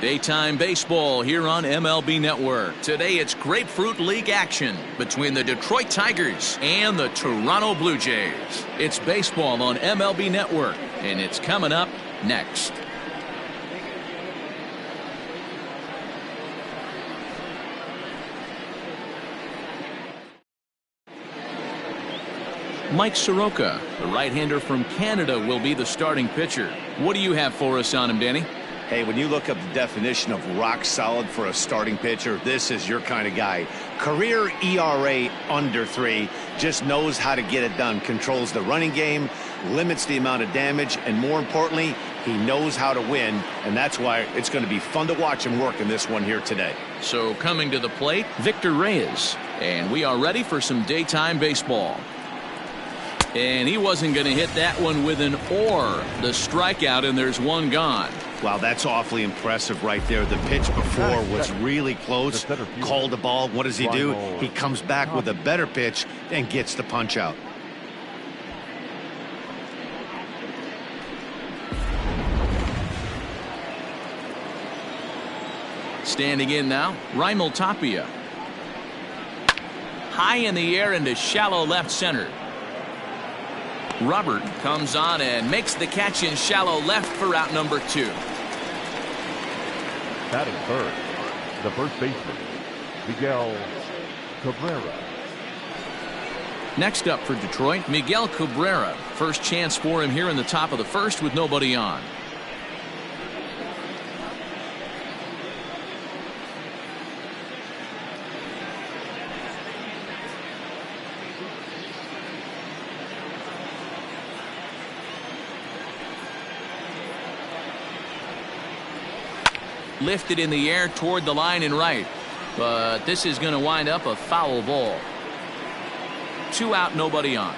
Daytime baseball here on MLB Network. Today it's Grapefruit League action between the Detroit Tigers and the Toronto Blue Jays. It's baseball on MLB Network, and it's coming up next. Mike Soroka, the right-hander from Canada, will be the starting pitcher. What do you have for us on him, Danny? Hey, when you look up the definition of rock solid for a starting pitcher, this is your kind of guy. Career ERA under 3, just knows how to get it done, controls the running game, limits the amount of damage, and more importantly, he knows how to win, and that's why it's going to be fun to watch him work in this one here today. So coming to the plate, Victor Reyes, and we are ready for some daytime baseball. And he wasn't going to hit that one with an or. The strikeout, and there's one gone. Wow, that's awfully impressive right there. The pitch before was really close. Called the ball. What does he do? He comes back with a better pitch and gets the punch out. Standing in now, Raimel Tapia. High in the air into shallow left center. Robert comes on and makes the catch in shallow left for out number 2. Batting third, the first baseman, Miguel Cabrera. Next up for Detroit, Miguel Cabrera. First chance for him here in the top of the first with nobody on. Lifted in the air toward the line and right, but this is going to wind up a foul ball. 2 out, nobody on.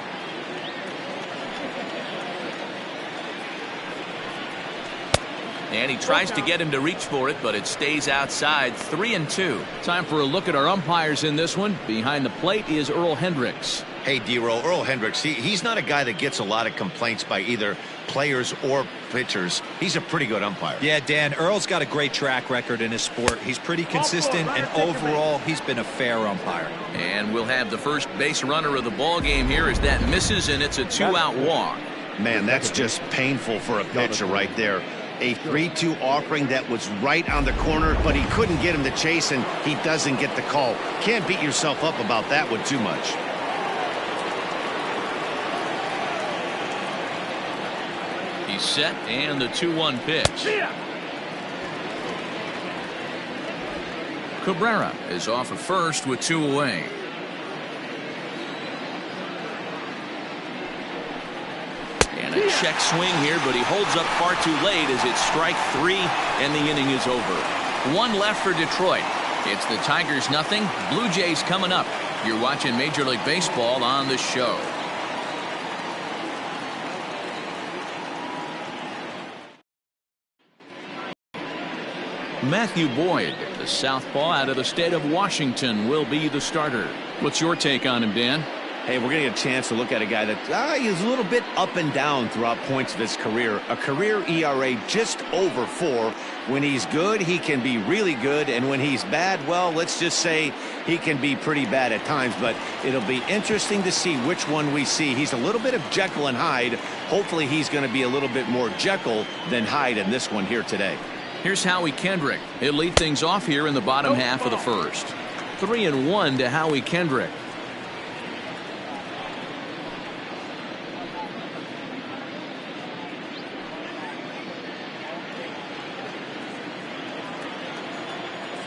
And he tries to get him to reach for it, but it stays outside. 3-2. Time for a look at our umpires in this one. Behind the plate is Earl Hendricks. Hey, D-Roll, Earl Hendricks, he's not a guy that gets a lot of complaints by either players or pitchers. He's a pretty good umpire. Yeah, Dan, Earl's got a great track record in his sport. He's pretty consistent, and overall, he's been a fair umpire. And we'll have the first base runner of the ball game here as that misses, and it's a 2-out walk. Man, that's just painful for a pitcher right there. A 3-2 offering that was right on the corner, but he couldn't get him to chase, and he doesn't get the call. Can't beat yourself up about that one too much. He's set, and the 2-1 pitch. Cabrera is off of first with 2 away. And a check swing here, but he holds up far too late as it's strike 3, and the inning is over. 1 left for Detroit. It's the Tigers nothing. Blue Jays coming up. You're watching Major League Baseball on the show. Matthew Boyd, the southpaw out of the state of Washington, will be the starter. What's your take on him, Dan? Hey, we're going to get a chance to look at a guy that he's a little bit up and down throughout points of his career. A career ERA just over 4. When he's good, he can be really good. And when he's bad, well, let's just say he can be pretty bad at times. But it'll be interesting to see which one we see. He's a little bit of Jekyll and Hyde. Hopefully he's going to be a little bit more Jekyll than Hyde in this one here today. Here's Howie Kendrick. He'll lead things off here in the bottom half of the first. 3-1 to Howie Kendrick.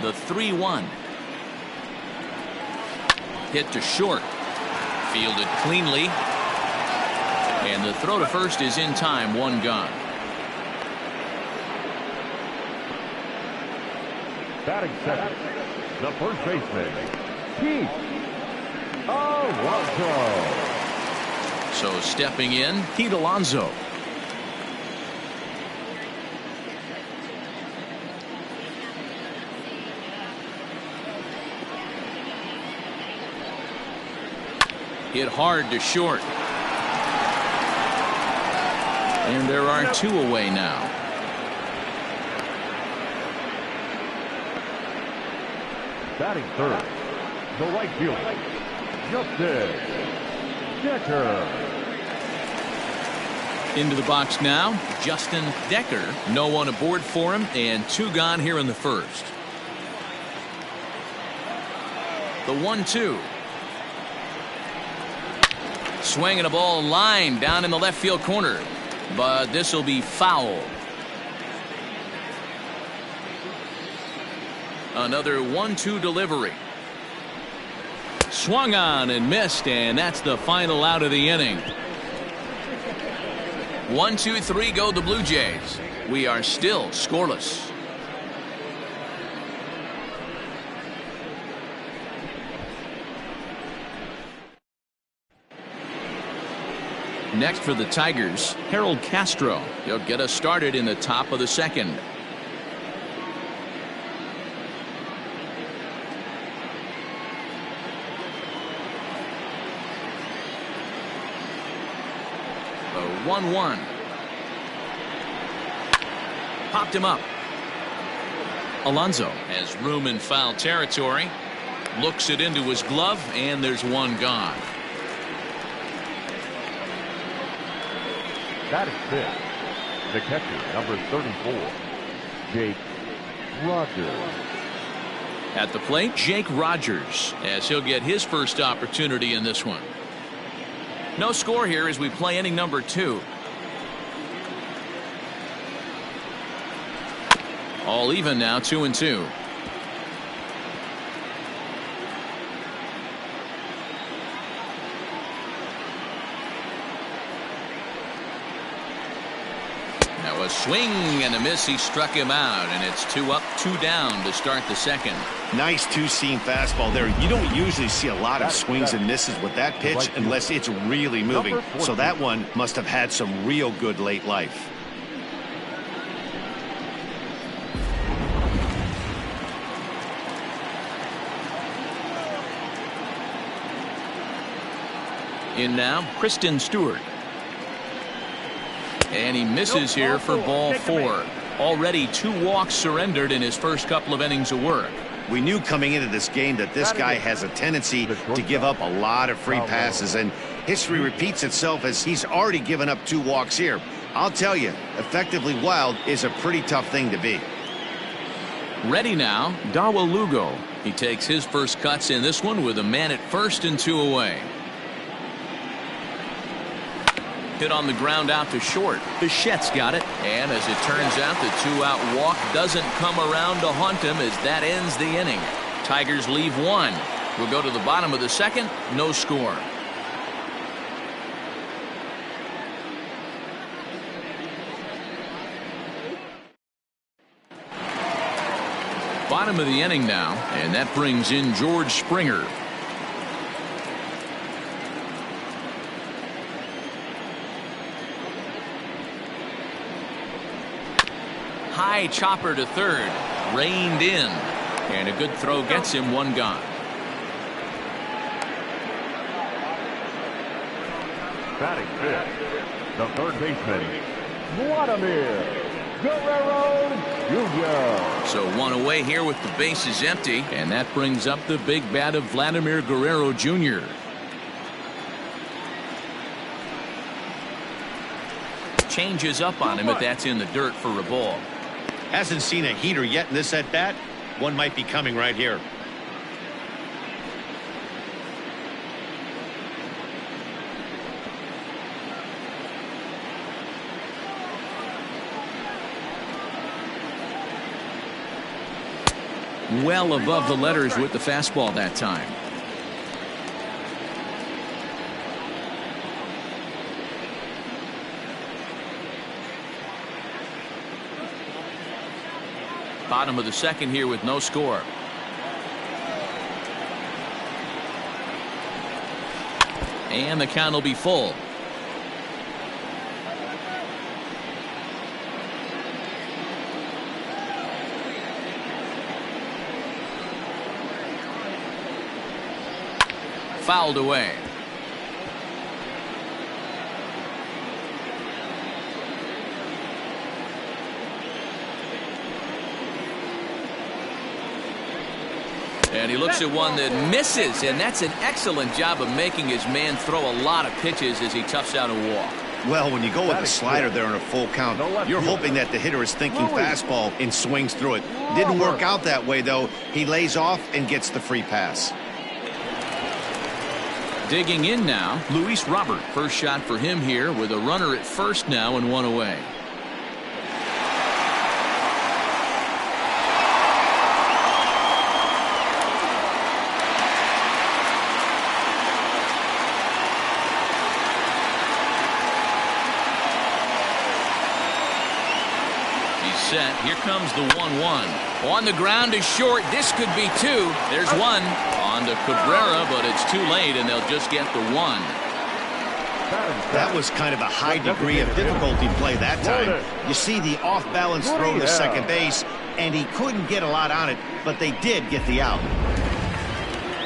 The 3-1. Hit to short. Fielded cleanly. And the throw to first is in time. 1 gone. Batting second, the first baseman, Pete Alonso. So stepping in, Pete Alonso. Hit hard to short. And there are 2 away now. Batting third, the right fielder, Justin Decker. Into the box now, Justin Decker. No one aboard for him, and 2 gone here in the first. The 1-2. Swinging a ball line down in the left field corner, but this will be foul. Another 1-2 delivery. Swung on and missed, and that's the final out of the inning. 1, 2, 3 go the Blue Jays. We are still scoreless. Next for the Tigers, Harold Castro. He'll get us started in the top of the second. The 1-1. Popped him up. Alonso has room in foul territory. Looks it into his glove, and there's 1 gone. That is fifth. The catcher, number 34, Jake Rogers. At the plate, Jake Rogers, as he'll get his first opportunity in this one. No score here as we play inning number 2. All even now, 2-2. Now a swing and a miss. He struck him out, and it's 2 up, 2 down to start the second. Nice two-seam fastball there. You don't usually see a lot of swings and misses with that pitch unless it's really moving. So that one must have had some real good late life. In now, Kristen Stewart. And he misses here for ball 4. Already 2 walks surrendered in his first couple of innings of work. We knew coming into this game that this guy has a tendency to give up a lot of free passes, and history repeats itself as he's already given up 2 walks here. I'll tell you, effectively wild is a pretty tough thing to be. Ready now, Dawa Lugo. He takes his first cuts in this one with a man at first and 2 away. Hit on the ground out to short. Bichette's got it. And as it turns out, the 2-out walk doesn't come around to haunt him as that ends the inning. Tigers leave 1. We'll go to the bottom of the second. No score. Bottom of the inning now, and that brings in George Springer. High chopper to third, reined in, and a good throw gets him 1 gone. Batting fifth, the third baseman, Vladimir Guerrero Jr. So 1 away here with the bases empty, and that brings up the big bat of Vladimir Guerrero Jr. Changes up on him if that's in the dirt for a ball. Hasn't seen a heater yet in this at-bat. One might be coming right here. Well above the letters with the fastball that time. Bottom of the second here with no score. And the count will be full. Fouled away. And he looks at one that misses, and that's an excellent job of making his man throw a lot of pitches as he toughs out a walk. Well, when you go with a slider there in a full count, you're hoping that the hitter is thinking fastball and swings through it. Didn't work out that way, though. He lays off and gets the free pass. Digging in now, Luis Robert. First shot for him here with a runner at first now and one away. Set. Here comes the 1-1. On the ground is short. This could be two. There's one. On to Cabrera, but it's too late, and they'll just get the one. That was kind of a high degree of difficulty play that time. You see the off-balance throw to second base, and he couldn't get a lot on it, but they did get the out.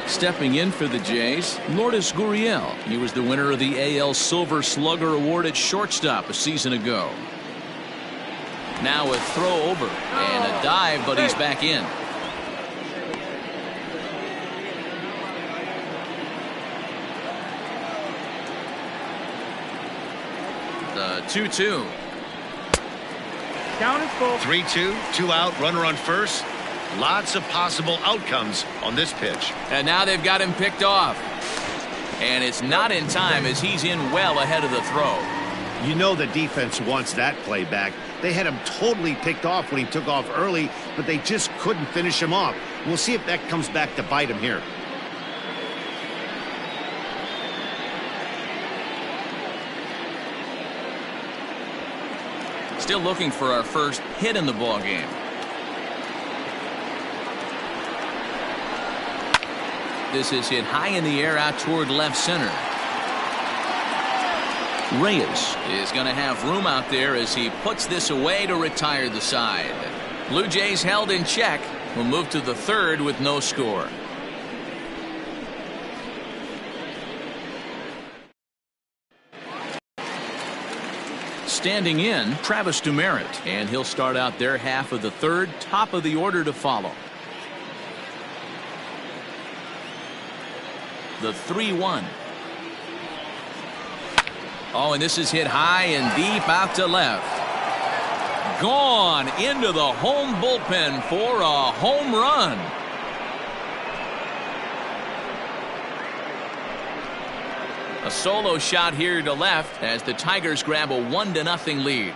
Stepping in for the Jays, Lourdes Gurriel. He was the winner of the AL Silver Slugger Award at shortstop a season ago. Now a throw over and a dive, but he's back in. The 2-2. Count is full. 3-2, 2 out, runner on first. Lots of possible outcomes on this pitch. And now they've got him picked off. And it's not in time as he's in well ahead of the throw. You know the defense wants that play back. They had him totally picked off when he took off early, but they just couldn't finish him off. We'll see if that comes back to bite him here. Still looking for our first hit in the ball game. This is hit high in the air out toward left center. Reyes is going to have room out there as he puts this away to retire the side. Blue Jays held in check. Will move to the third with no score. Standing in, Travis Demeritte, and he'll start out their half of the third. Top of the order to follow. The 3-1. Oh, and this is hit high and deep out to left. Gone into the home bullpen for a home run. A solo shot here to left as the Tigers grab a 1-0 lead.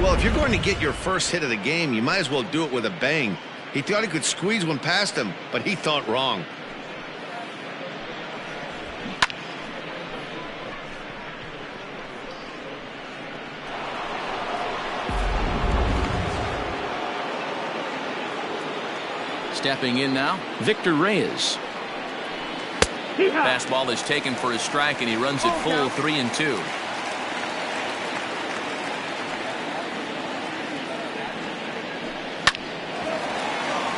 Well, if you're going to get your first hit of the game, you might as well do it with a bang. He thought he could squeeze one past him, but he thought wrong. Stepping in now, Victor Reyes. Fastball is taken for a strike, and he runs it full 3-2.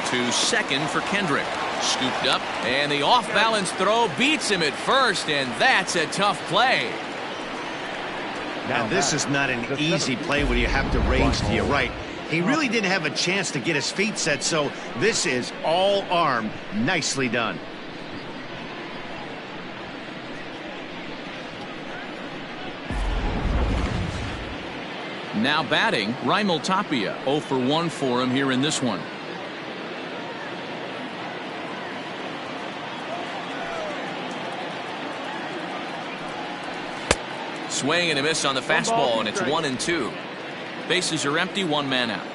To second for Kendrick. Scooped up, and the off-balance throw beats him at first, and that's a tough play. Now this is not an easy play when you have to range to your right. He really didn't have a chance to get his feet set, so this is all arm. Nicely done. Now batting, Raimel Tapia. 0 for 1 for him here in this one. Swing and a miss on the fastball, and it's 1-2. Bases are empty, one man out.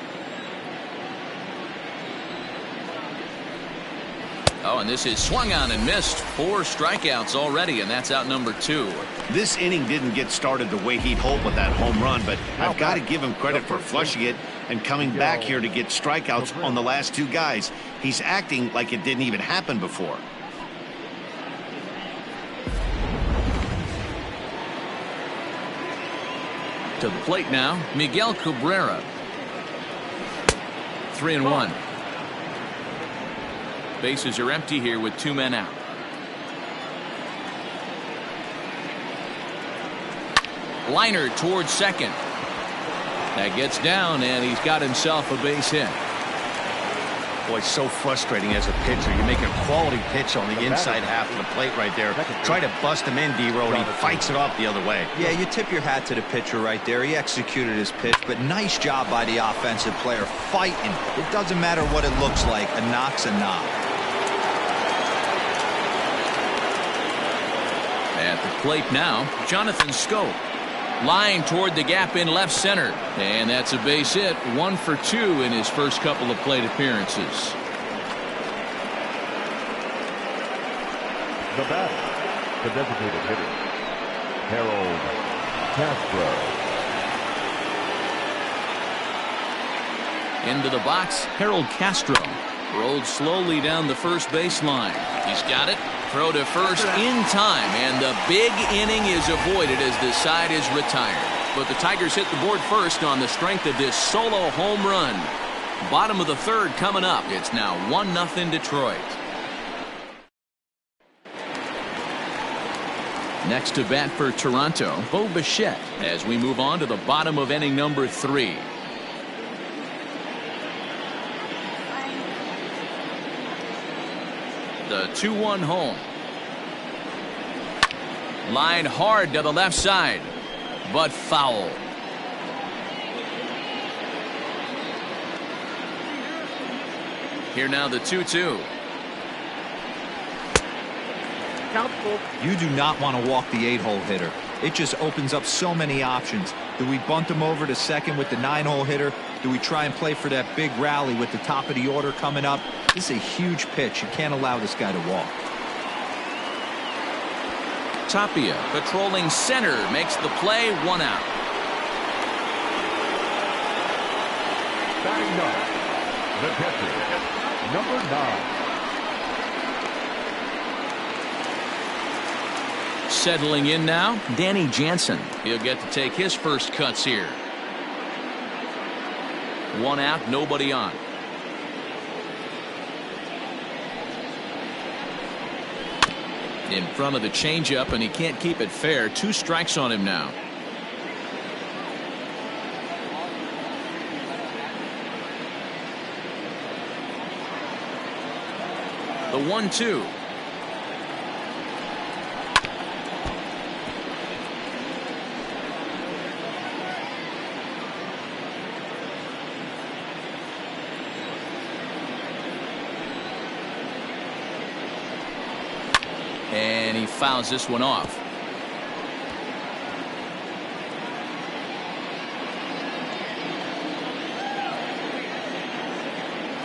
Oh, and this is swung on and missed. 4 strikeouts already, and that's out number 2. This inning didn't get started the way he'd hoped with that home run, but I've got to give him credit for flushing it and coming back here to get strikeouts on the last 2 guys. He's acting like it didn't even happen before. To the plate now, Miguel Cabrera. 3-1. Bases are empty here with 2 men out. Liner towards second. That gets down, and he's got himself a base hit. Boy, so frustrating as a pitcher. You make a quality pitch on the inside half of the plate right there. Try to bust him in, D-Row, and he fights it off the other way. Yeah, you tip your hat to the pitcher right there. He executed his pitch, but nice job by the offensive player fighting. It doesn't matter what it looks like. A knock's a knock. At the plate now, Jonathan Schoop. Line toward the gap in left center. And that's a base hit. 1 for 2 in his first couple of plate appearances. The batter, the designated hitter, Harold Castro. Into the box, Harold Castro. Rolled slowly down the first baseline. He's got it. Throw to first in time, and the big inning is avoided as the side is retired. But the Tigers hit the board first on the strength of this solo home run. Bottom of the third coming up. It's now 1-0 Detroit. Next to bat for Toronto, Bo Bichette, as we move on to the bottom of inning number 3. The 2-1 home. Line hard to the left side, but foul. Here now the 2-2. You do not want to walk the 8-hole hitter. It just opens up so many options. Do we bunt him over to second with the 9-hole hitter? Do we try and play for that big rally with the top of the order coming up? This is a huge pitch. You can't allow this guy to walk. Tapia patrolling center makes the play. 1 out. Batting 9, the catcher, number 9. Settling in now, Danny Jansen. He'll get to take his first cuts here. 1 out, nobody on. In front of the changeup, and he can't keep it fair. 2 strikes on him now. The 1-2. And he fouls this one off.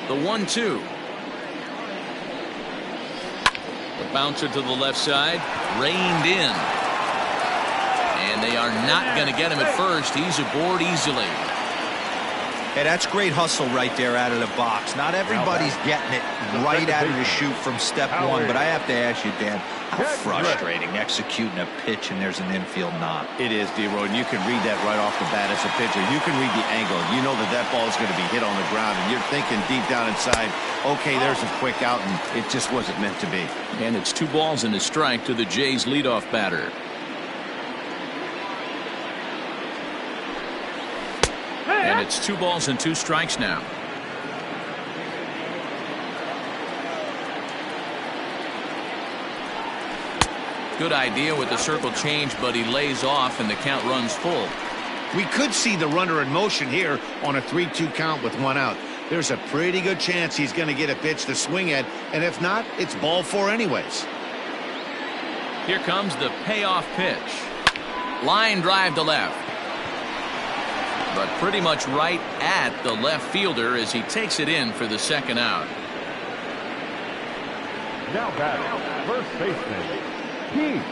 The 1-2. The bouncer to the left side, reined in. And they are not going to get him at first. He's aboard easily. Hey, that's great hustle right there out of the box. Not everybody's getting it right out of the chute from step 1, but I have to ask you, Dan, how frustrating executing a pitch and there's an infield knock. It is, D-Row, and you can read that right off the bat as a pitcher. You can read the angle. You know that that ball is going to be hit on the ground, and you're thinking deep down inside, okay, there's a quick out, and it just wasn't meant to be. And it's 2 balls and a strike to the Jays leadoff batter. And it's 2 balls and 2 strikes now. Good idea with the circle change, but he lays off and the count runs full. We could see the runner in motion here on a 3-2 count with 1 out. There's a pretty good chance he's going to get a pitch to swing at, and if not, it's ball 4 anyways. Here comes the payoff pitch. Line drive to left. But pretty much right at the left fielder as he takes it in for the 2nd out. Now batting, first baseman, Pete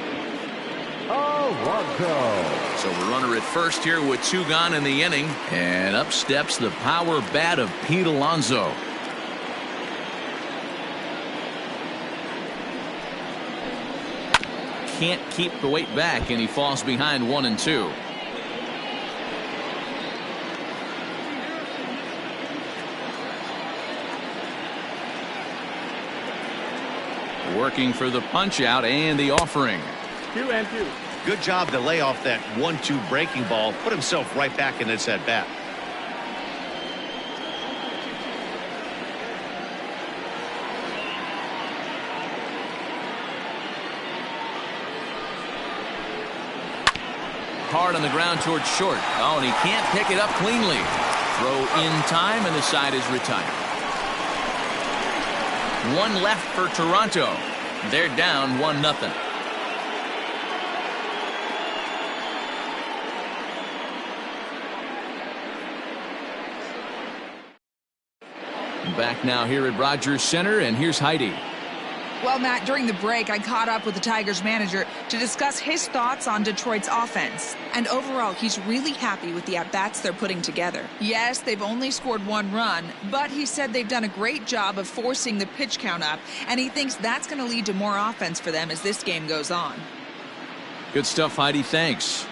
Alonso. So the runner at first here with 2 gone in the inning. And up steps the power bat of Pete Alonso. Can't keep the weight back, and he falls behind 1-2. Working for the punch out and the offering. 2-2. Good job to lay off that 1-2 breaking ball. Put himself right back in this at bat. hard on the ground towards short. Oh, and he can't pick it up cleanly. Throw in time, and the side is retired. One left for Toronto. They're down 1-0. Back now here at Rogers Center, and here's Heidi. Well, Matt, during the break, I caught up with the Tigers manager to discuss his thoughts on Detroit's offense. And overall, he's really happy with the at-bats they're putting together. Yes, they've only scored 1 run, but he said they've done a great job of forcing the pitch count up, and he thinks that's going to lead to more offense for them as this game goes on. Good stuff, Heidi. Thanks.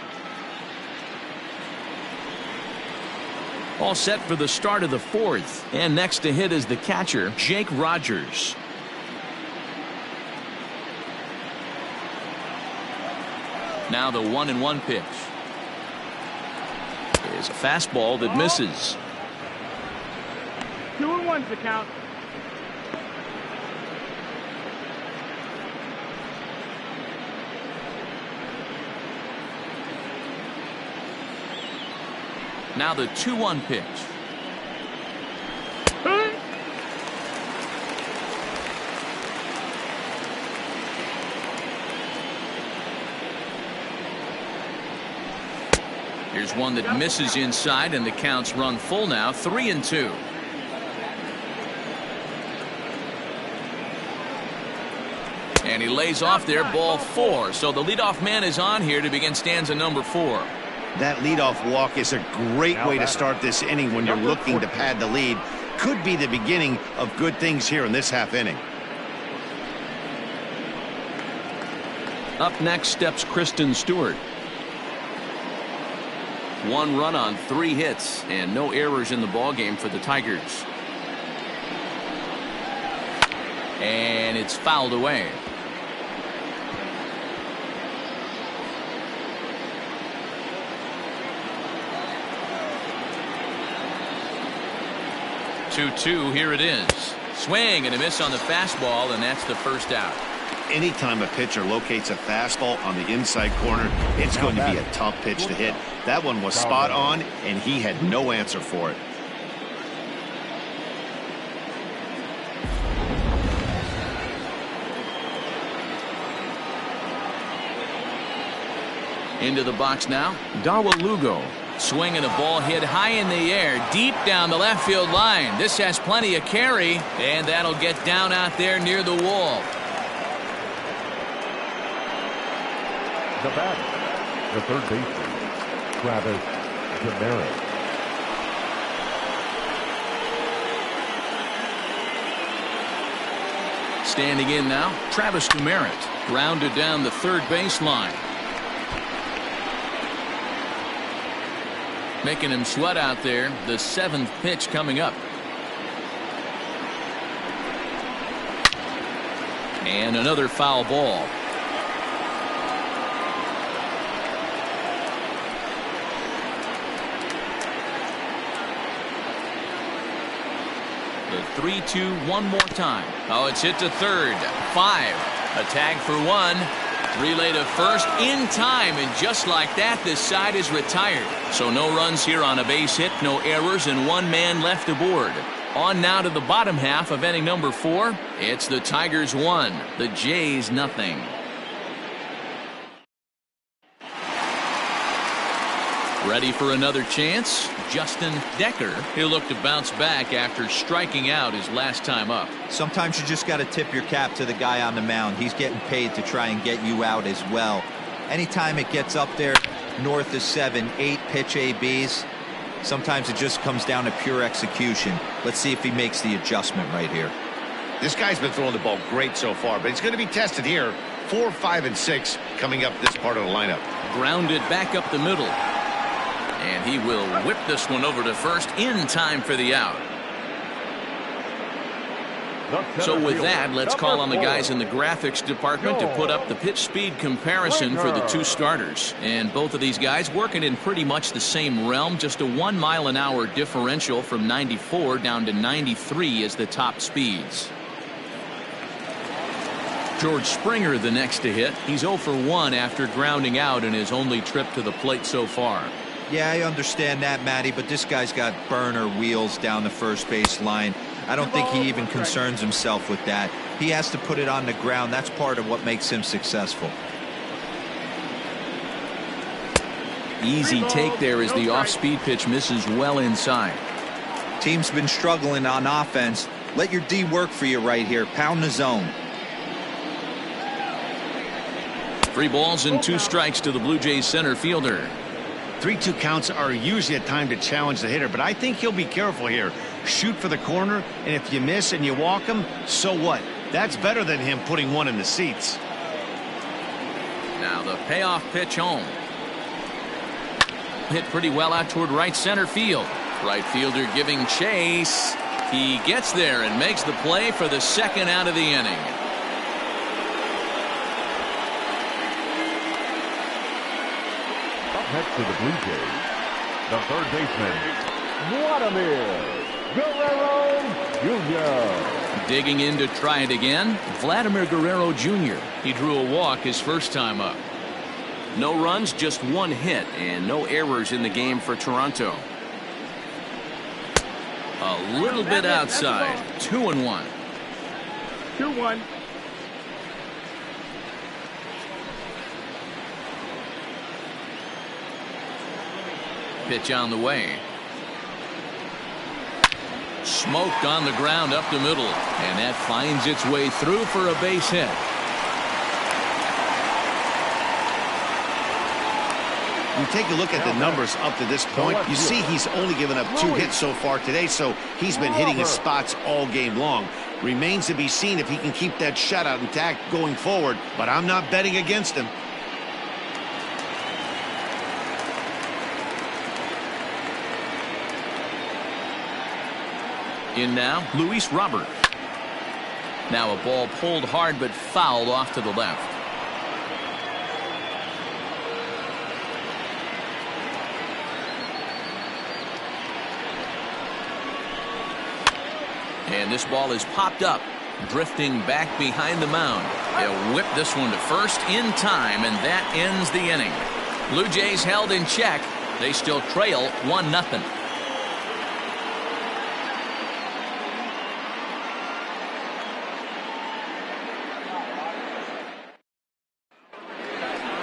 All set for the start of the 4th. And next to hit is the catcher, Jake Rogers. Now the 1-1 pitch. Is a fastball that misses. 2-1's the count. Now the 2-1 pitch. Here's one that misses inside, and the counts run full now, 3-2. And he lays off there, ball 4. So the leadoff man is on here to begin stanza number 4. That leadoff walk is a great way to start this inning when you're looking to pad the lead. Could be the beginning of good things here in this half inning. Up next steps Kristen Stewart. 1 run on 3 hits and no errors in the ballgame for the Tigers. And it's fouled away. Two, here it is. Swing and a miss on the fastball, and that's the first out. Anytime a pitcher locates a fastball on the inside corner, it's going to be a tough pitch to hit. That one was spot on, and he had no answer for it. Into the box now, Darwin Lugo. Swing and a ball hit high in the air, deep down the left field line. This has plenty of carry, and that'll get down out there near the wall. The batter, the third baseman, Travis Demeritte. Standing in now, Travis Demeritte. Grounded down the third baseline. Making him sweat out there. The 7th pitch coming up. And another foul ball. The 3-2 one more time. Oh, it's hit to third. 5. A tag for 1. Relay to first in time, and just like that, this side is retired. So no runs here on a base hit, no errors, and 1 man left aboard. On now to the bottom half of inning number 4. It's the Tigers 1, the Jays nothing. Ready for another chance? Justin Decker. He'll look to bounce back after striking out his last time up. Sometimes you just got to tip your cap to the guy on the mound. He's getting paid to try and get you out as well. Anytime it gets up there north of 7, 8 pitch ABs, sometimes it just comes down to pure execution. Let's see if he makes the adjustment right here. This guy's been throwing the ball great so far, but he's going to be tested here. 4, 5, and 6 coming up this part of the lineup. Grounded back up the middle. And he will whip this one over to first in time for the out. So with that, let's call on the guys in the graphics department to put up the pitch speed comparison for the 2 starters. And both of these guys working in pretty much the same realm. Just a 1 mile-an-hour differential from 94 down to 93 is the top speeds. George Springer the next to hit. He's 0 for 1 after grounding out in his only trip to the plate so far. Yeah, I understand that, Matty, but this guy's got burner wheels down the first base line. I don't think he even concerns himself with that. He has to put it on the ground. That's part of what makes him successful. Easy take there as the off-speed pitch misses well inside. Team's been struggling on offense. Let your D work for you right here. Pound the zone. 3 balls and 2 strikes to the Blue Jays center fielder. 3-2 counts are usually a time to challenge the hitter, but I think he'll be careful here. Shoot for the corner, and if you miss and you walk him, so what? That's better than him putting one in the seats. Now the payoff pitch home. Hit pretty well out toward right center field. Right fielder giving chase. He gets there and makes the play for the second out of the inning. Up next to the Blue Jays, the third baseman, Vladimir Guerrero Jr. Digging in to try it again, Vladimir Guerrero Jr. He drew a walk his first time up. No runs, just 1 hit, and no errors in the game for Toronto. A little bit outside. 2-1. 2-1. Pitch on the way. Smoked on the ground up the middle, and that finds its way through for a base hit. You take a look at the numbers up to this point, you see he's only given up 2 hits so far today, so he's been hitting his spots all game long. Remains to be seen if he can keep that shutout intact going forward, but I'm not betting against him. In now, Luis Robert. Now a ball pulled hard but fouled off to the left. And this ball is popped up, drifting back behind the mound. They'll whip this one to first in time, and that ends the inning. Blue Jays held in check. They still trail 1-0.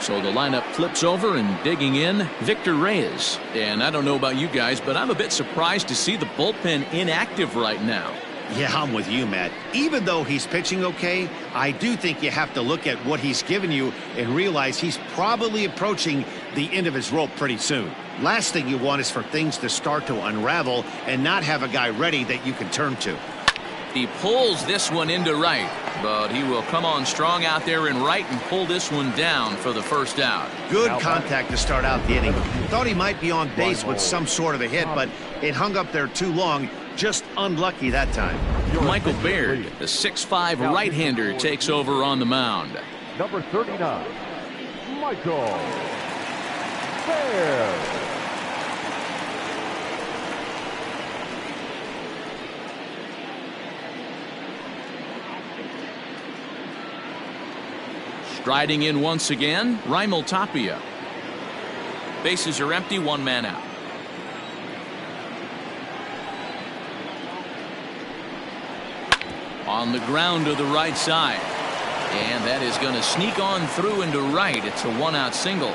So the lineup flips over, and digging in, Victor Reyes. And I don't know about you guys, but I'm a bit surprised to see the bullpen inactive right now. Yeah, I'm with you, Matt. Even though he's pitching okay, I do think you have to look at what he's given you and realize he's probably approaching the end of his rope pretty soon. Last thing you want is for things to start to unravel and not have a guy ready that you can turn to. He pulls this one into right, but he will come on strong out there in right and pull this one down for the first out. Good contact to start out the inning. Thought he might be on base with some sort of a hit, but it hung up there too long. Just unlucky that time. Michael Baird, the 6'5" right-hander, takes over on the mound. Number 39, Michael Baird. Striding in once again, Raimel Tapia. Bases are empty, 1 man out. On the ground to the right side. And that is going to sneak on through into right. It's a 1-out single.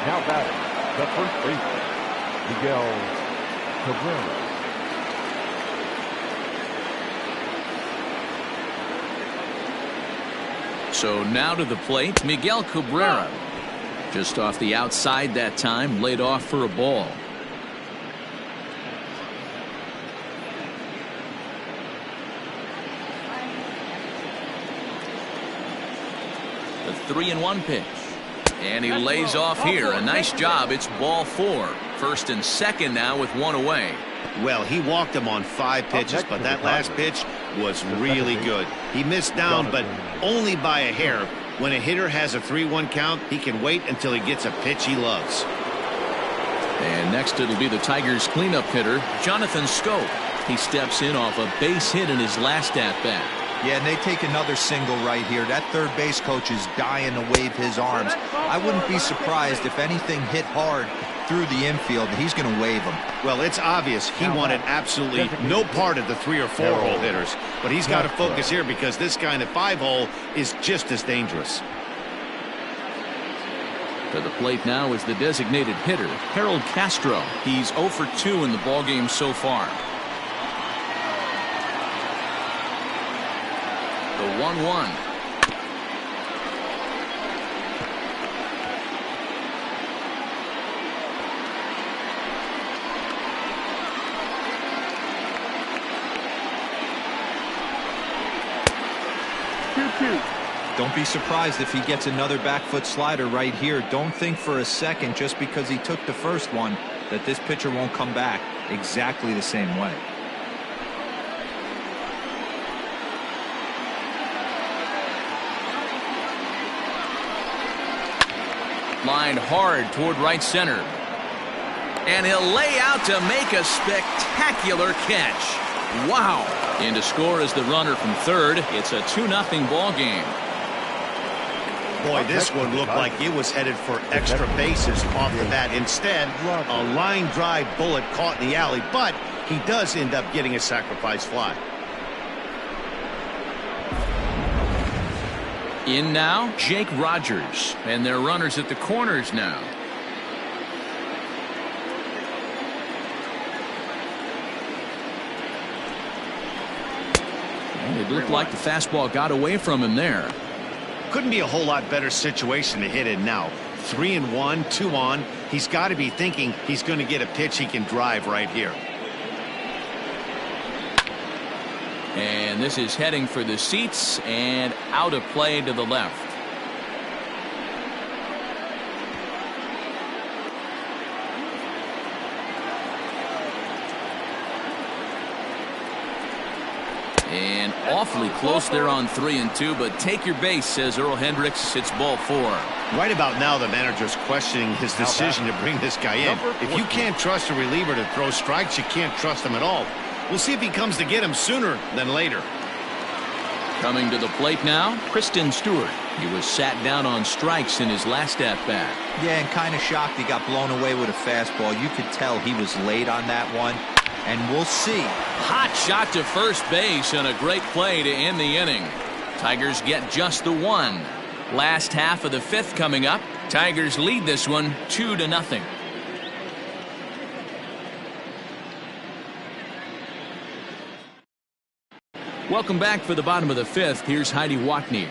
Now batting, the first baseman, Miguel Cabrera. So now to the plate, Miguel Cabrera. Just off the outside that time, laid off for a ball. The 3-1 pitch. And he lays off here. A nice job. It's ball 4. First and second now with 1 away. Well, he walked him on 5 pitches, but that last pitch was really good. He missed down, but only by a hair. When a hitter has a 3-1 count, he can wait until he gets a pitch he loves. And next it'll be the Tigers cleanup hitter, Jonathan Schoop. He steps in off a base hit in his last at-bat. Yeah, and they take another single right here. That third base coach is dying to wave his arms. I wouldn't be surprised if anything hit hard through the infield. He's going to wave them. Well, it's obvious he wanted absolutely no part of the 3 or 4 hole hitters, but he's got to focus here because this guy in the 5 hole is just as dangerous. To the plate now is the designated hitter, Harold Castro. He's 0 for 2 in the ballgame so far. The 1-1. Don't be surprised if he gets another back foot slider right here. Don't think for a second, just because he took the first one, that this pitcher won't come back exactly the same way. Lined hard toward right center. And he'll lay out to make a spectacular catch. Wow. In to score is the runner from third. It's a 2-0 ball game. Boy, this one looked like it was headed for extra bases off the bat. Instead, a line drive bullet caught in the alley, but he does end up getting a sacrifice fly. In now, Jake Rogers, and they're runners at the corners now. And it looked like the fastball got away from him there. Couldn't be a whole lot better situation to hit in now. 3-1, 2 on. He's got to be thinking he's going to get a pitch he can drive right here. And this is heading for the seats and out of play to the left. And awfully close there on 3-2, but take your base, says Earl Hendricks. It's ball 4. Right about now, the manager's questioning his decision to bring this guy in. If you can't trust a reliever to throw strikes, you can't trust him at all. We'll see if he comes to get him sooner than later. Coming to the plate now, Kristen Stewart. He was sat down on strikes in his last at-bat. Yeah, and kind of shocked he got blown away with a fastball. You could tell he was late on that one. And we'll see. Hot shot to first base and a great play to end the inning. Tigers get just the 1. Last half of the 5th coming up. Tigers lead this one 2-0. Welcome back for the bottom of the 5th. Here's Heidi Watney.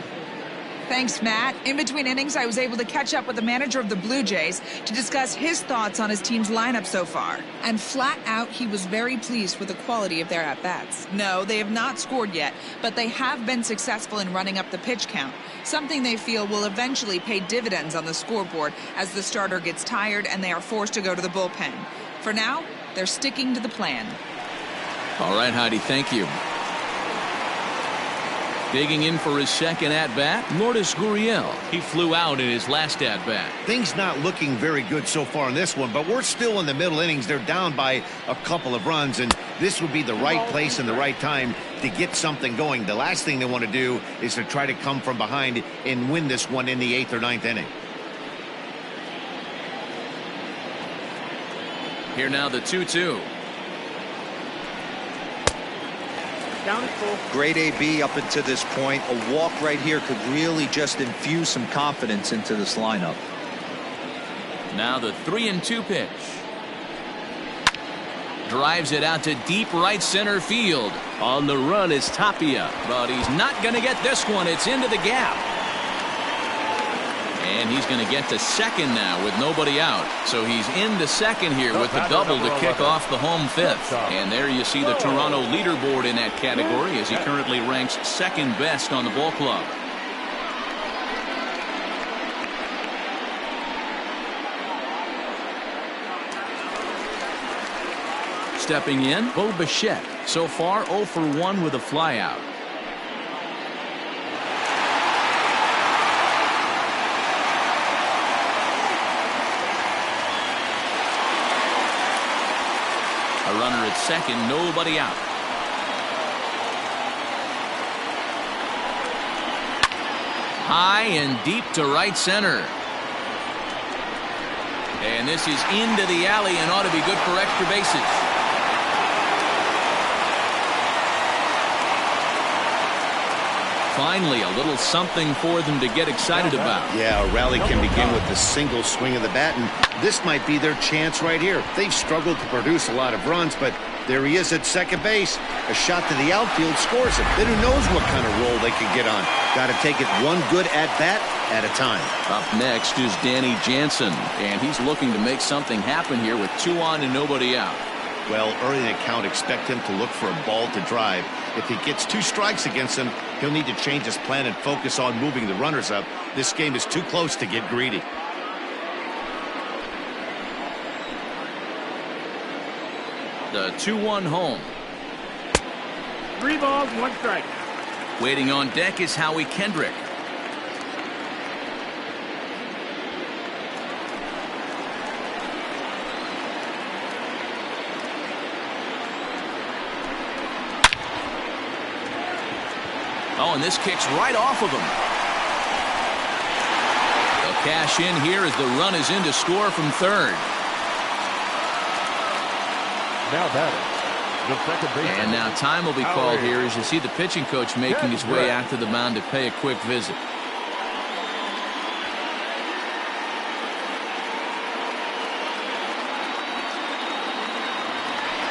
Thanks, Matt. In between innings, I was able to catch up with the manager of the Blue Jays to discuss his thoughts on his team's lineup so far. And flat out, he was very pleased with the quality of their at-bats. No, they have not scored yet, but they have been successful in running up the pitch count, something they feel will eventually pay dividends on the scoreboard as the starter gets tired and they are forced to go to the bullpen. For now, they're sticking to the plan. All right, Heidi, thank you. Digging in for his second at-bat, Lourdes Gurriel. He flew out in his last at-bat. Things not looking very good so far in this one, but we're still in the middle innings. They're down by a couple of runs, and this would be the right place and the right time to get something going. The last thing they want to do is to try to come from behind and win this one in the 8th or 9th inning. Here now the 2-2. Great AB up until this point. A walk right here could really just infuse some confidence into this lineup. Now the 3-2 pitch. Drives it out to deep right center field. On the run is Tapia, but he's not going to get this one. It's into the gap. And he's going to get to second now with nobody out. So he's into second here with a double to kick off the home 5th. And there you see the Toronto leaderboard in that category as he currently ranks second best on the ball club. Stepping in, Bo Bichette. So far 0 for 1 with a flyout. A runner at second, nobody out. High and deep to right center. And this is into the alley and ought to be good for extra bases. Finally, a little something for them to get excited about. Yeah, a rally can begin with a single swing of the bat, and this might be their chance right here. They've struggled to produce a lot of runs, but there he is at second base. A shot to the outfield scores him. Then who knows what kind of roll they can get on. Got to take it one good at-bat at a time. Up next is Danny Jansen, and he's looking to make something happen here with 2 on and nobody out. Well, early in the count, expect him to look for a ball to drive. If he gets 2 strikes against him, he'll need to change his plan and focus on moving the runners up. This game is too close to get greedy. The 2-1 home. 3 balls, 1 strike. Waiting on deck is Howie Kendrick. Oh, and this kicks right off of him. They'll cash in here as the run is in to score from third. Now batting, the second baseman. And now time will be called here as you see the pitching coach making his way out to the mound to pay a quick visit.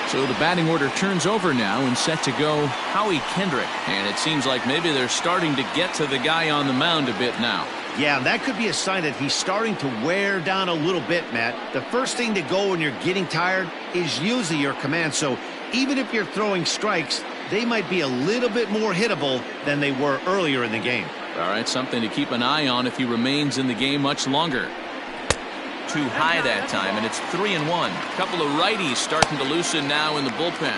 So the batting order turns over now and set to go Howie Kendrick. And it seems like maybe they're starting to get to the guy on the mound a bit now. Yeah, that could be a sign that he's starting to wear down a little bit, Matt. The first thing to go when you're getting tired is usually your command. So even if you're throwing strikes, they might be a little bit more hittable than they were earlier in the game. All right, something to keep an eye on if he remains in the game much longer. Too high that time, and it's 3-1. A couple of righties starting to loosen now in the bullpen.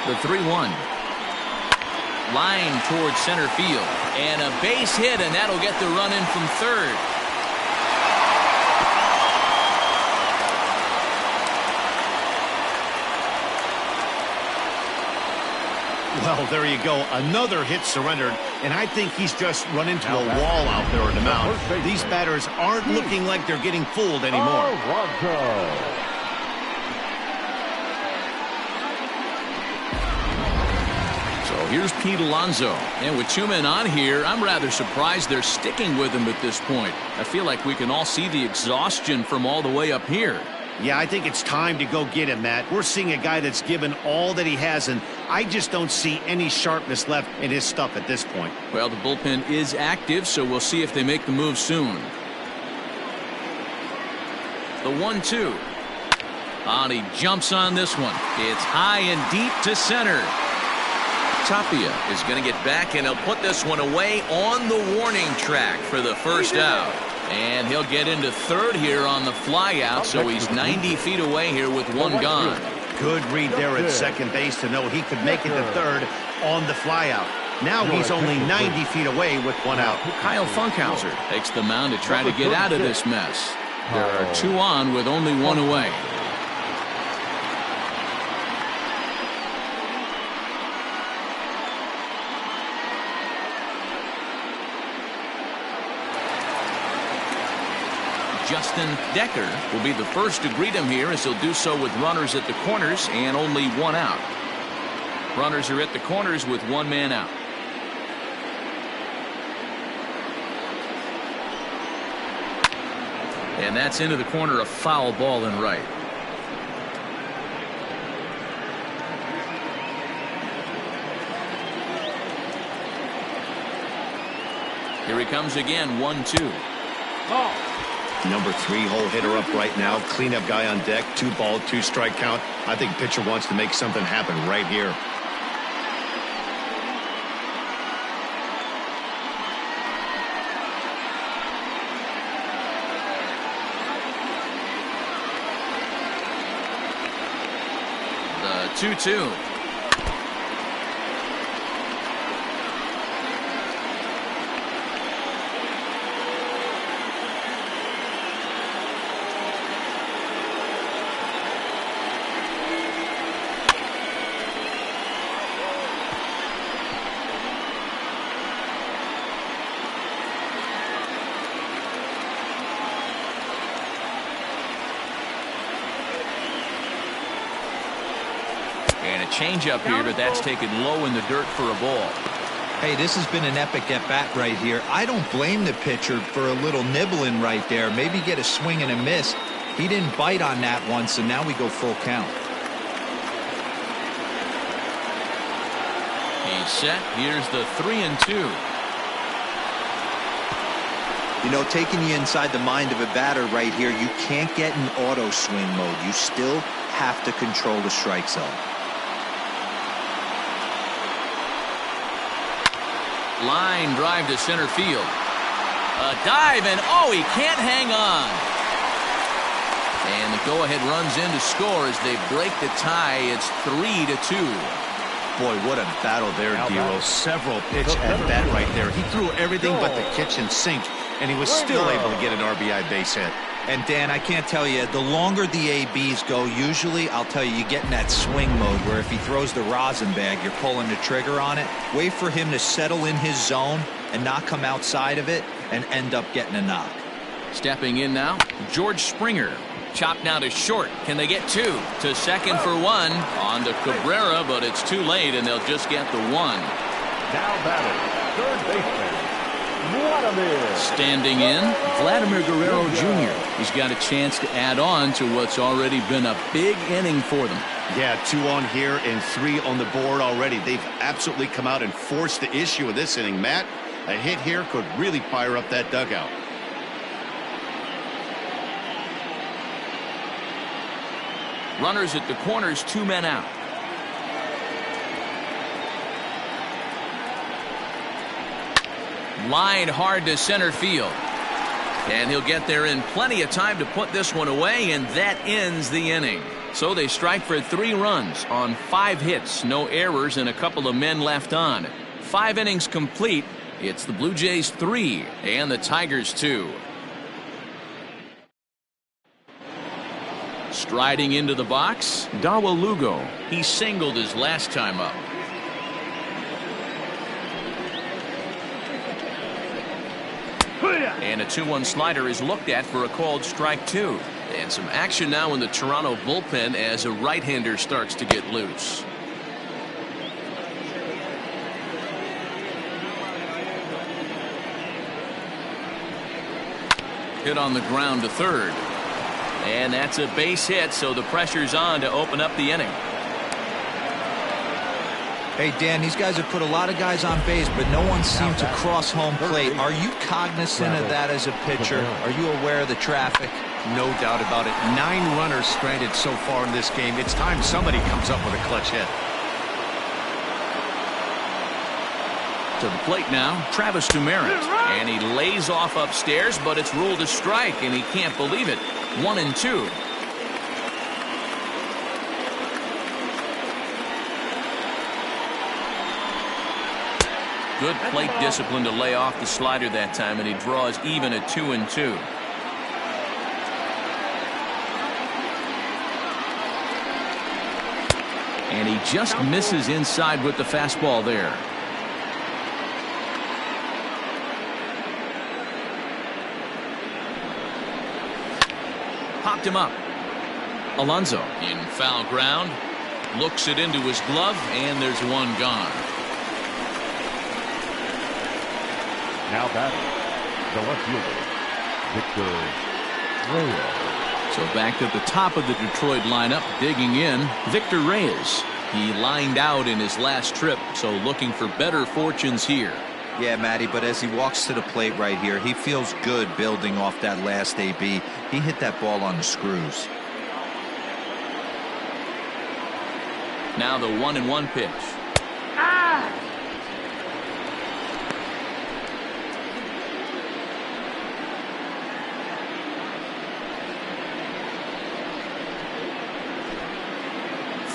The 3-1. Line towards center field. And a base hit, and that'll get the run in from third. Well, there you go. Another hit surrendered, and I think he's just run into a wall out there in the mound. These batters aren't looking like they're getting fooled anymore. So here's Pete Alonso. And with 2 men on here, I'm rather surprised they're sticking with him at this point. I feel like we can all see the exhaustion from all the way up here. Yeah, I think it's time to go get him, Matt. We're seeing a guy that's given all that he has, and I just don't see any sharpness left in his stuff at this point. Well, the bullpen is active, so we'll see if they make the move soon. The 1-2. And he jumps on this one. It's high and deep to center. Tapia is going to get back, and he'll put this one away on the warning track for the first out. And he'll get into third here on the fly out, so he's 90 feet away here with 1 gone. Good read there at second base to know he could make it to third on the fly out. Now he's only 90 feet away with 1 out. Kyle Funkhauser takes the mound to try to get out of this mess. There are 2 on with only 1 away. Justin Decker will be the first to greet him here, as he'll do so with runners at the corners and only 1 out. Runners are at the corners with 1 man out. And that's into the corner, a foul ball in right. Here he comes again, 1-2. Ball. Number 3 hole hitter up right now. Cleanup guy on deck. 2 ball, 2 strike count. I think pitcher wants to make something happen right here. The 2-2. And a changeup here, but that's taken low in the dirt for a ball. Hey, this has been an epic at-bat right here. I don't blame the pitcher for a little nibbling right there. Maybe get a swing and a miss. He didn't bite on that one, so now we go full count. He's set. Here's the 3-2. You know, taking you inside the mind of a batter right here, you can't get in auto swing mode. You still have to control the strike zone. Line drive to center field. A dive, and oh, he can't hang on. And the go-ahead runs in to score as they break the tie. It's 3-2. Boy, what a battle there, Dero. Several pitch at bat right there. He threw everything but the kitchen sink, and he was still able to get an RBI base hit. And Dan, I can't tell you, the longer the ABs go, usually, I'll tell you, you get in that swing mode where if he throws the rosin bag, you're pulling the trigger on it. Wait for him to settle in his zone and not come outside of it and end up getting a knock. Stepping in now, George Springer. Chopped now to short. Can they get two? To second for one. On to Cabrera, but it's too late, and they'll just get the one. Now batting, third baseman, Vladimir. Standing in, Vladimir Guerrero Jr. He's got a chance to add on to what's already been a big inning for them. Yeah, 2 on here and 3 on the board already. They've absolutely come out and forced the issue of this inning. Matt, a hit here could really fire up that dugout. Runners at the corners, 2 men out. Line hard to center field. And he'll get there in plenty of time to put this one away, and that ends the inning. So they strike for 3 runs on 5 hits, no errors, and a couple of men left on. 5 innings complete. It's the Blue Jays 3 and the Tigers 2. Striding into the box, Dawa Lugo. He singled his last time up. And a 2-1 slider is looked at for a called strike 2. And some action now in the Toronto bullpen as a right-hander starts to get loose. Hit on the ground to third. And that's a base hit, so the pressure's on to open up the inning. Hey, Dan, these guys have put a lot of guys on base, but no one seemed to cross home plate. Are you cognizant of that as a pitcher? Are you aware of the traffic? No doubt about it. 9 runners stranded so far in this game. It's time somebody comes up with a clutch hit. To the plate now, Travis Demeritte. And he lays off upstairs, but it's ruled a strike, and he can't believe it. 1-2. Good plate discipline to lay off the slider that time, and he draws even at 2-2. And he just misses inside with the fastball there. Popped him up. Alonso in foul ground. Looks it into his glove, and there's one gone. Now batting, the left fielder, Victor Reyes. So back to the top of the Detroit lineup, digging in, Victor Reyes. He lined out in his last trip, so looking for better fortunes here. Yeah, Matty, but as he walks to the plate right here, he feels good building off that last AB. He hit that ball on the screws. Now the 1-1 pitch. Ah!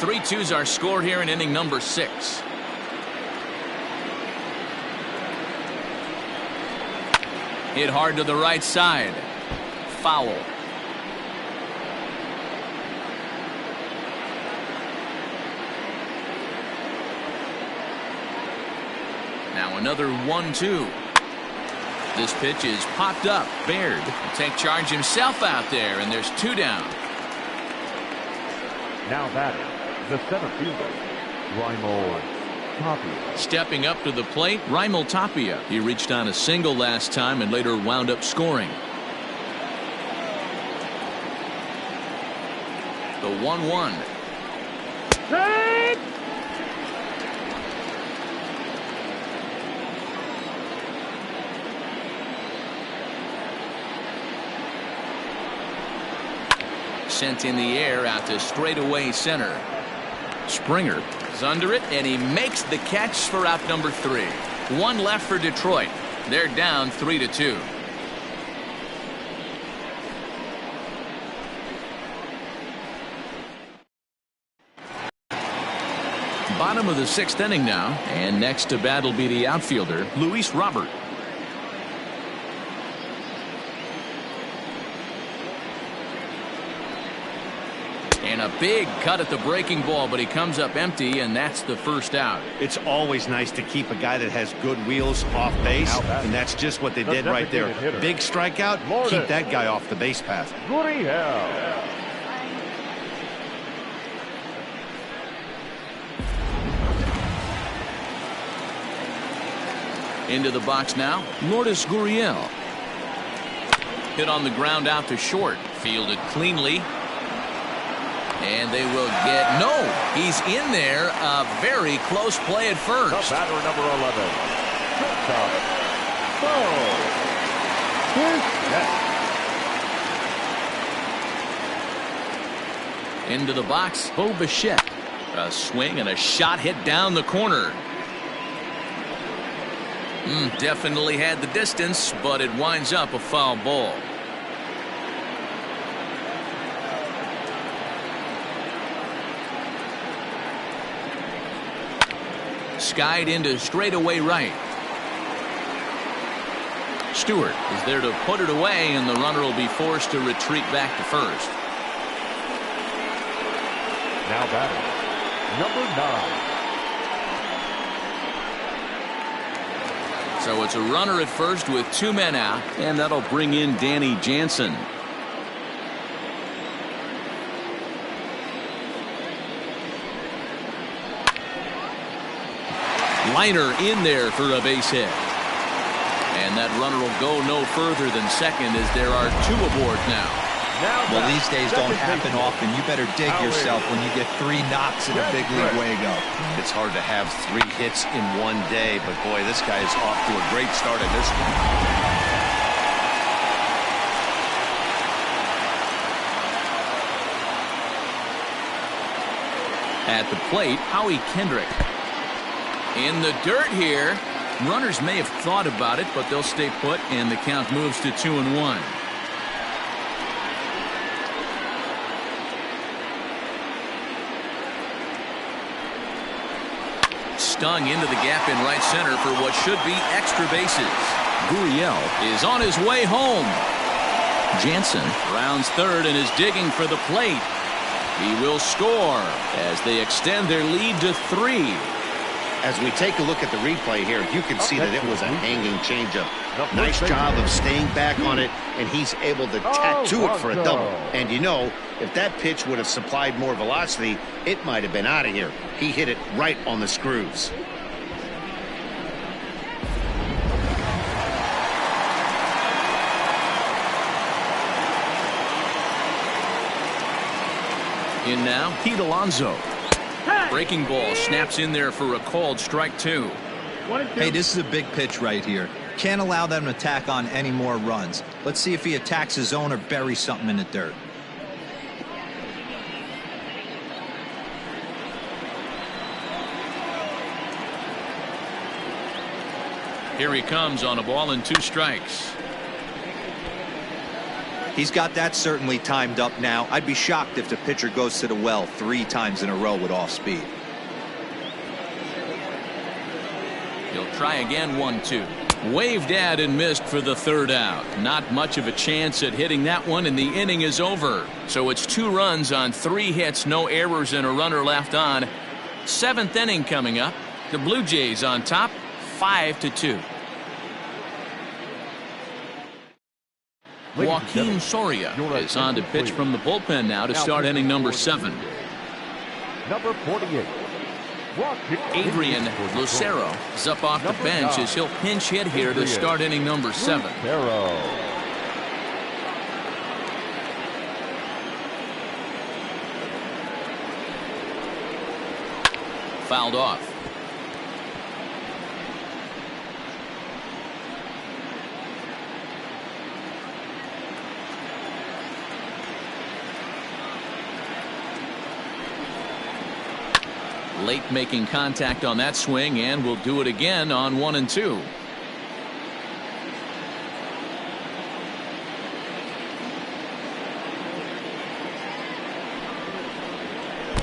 3-2's our score here in inning number 6. Hit hard to the right side. Foul. Now another 1-2. This pitch is popped up. Baird will take charge himself out there, and there's 2 down. Now batting, The center fielder, Raimel Tapia. Stepping up to the plate, Raimel Tapia. He reached on a single last time and later wound up scoring. The 1-1. Sent in the air out to straightaway center. Springer is under it, and he makes the catch for out number 3. One left for Detroit. They're down 3-2. Bottom of the 6th inning now, and next to bat will be the outfielder, Luis Robert. And a big cut at the breaking ball, but he comes up empty, and that's the first out. It's always nice to keep a guy that has good wheels off base, and that's just what they did right there. Big strikeout, keep that guy off the base path. Gurriel. Into the box now, Lourdes Gurriel. Hit on the ground out to short. Fielded cleanly. And they will get, no, he's in there. A very close play at first. The batter, number 11. Into the box, Bo Bichette. A swing and a shot hit down the corner. Definitely had the distance, but it winds up a foul ball. Skied into straightaway right. Stewart is there to put it away, and the runner will be forced to retreat back to first. Now batting, number 9. So it's a runner at first with 2 men out, and that'll bring in Danny Jansen. Liner in there for a base hit. And that runner will go no further than second as there are 2 aboard now. Well, these days don't happen often. You better dig yourself when you get 3 knocks in a big league way-go. It's hard to have 3 hits in one day, but boy, this guy is off to a great start in this one. At the plate, Howie Kendrick. In the dirt here. Runners may have thought about it, but they'll stay put, and the count moves to 2-1. Stung into the gap in right center for what should be extra bases. Gurriel is on his way home. Jansen rounds third and is digging for the plate. He will score as they extend their lead to 3. As we take a look at the replay here, you can see that it was a hanging changeup. Nice job of staying back on it, and he's able to tattoo it for a double. And you know, if that pitch would have supplied more velocity, it might have been out of here. He hit it right on the screws. In now, Pete Alonso. Breaking ball snaps in there for a called strike 2. Hey, this is a big pitch right here. Can't allow them to tack on any more runs. Let's see if he attacks his zone or buries something in the dirt. Here he comes on a ball and 2 strikes. He's got that certainly timed up now. I'd be shocked if the pitcher goes to the well 3 times in a row with off speed. He'll try again, 1-2. Waved at and missed for the 3rd out. Not much of a chance at hitting that one, and the inning is over. So it's 2 runs on 3 hits, no errors, and a runner left on. 7th inning coming up. The Blue Jays on top, 5-2. Joaquin Soria is on to pitch from the bullpen now to start inning number 7. number 48. Adrian Lucero is up off the bench as he'll pinch hit here to start inning number 7. Fouled off. Late making contact on that swing, and will do it again on 1 and 2.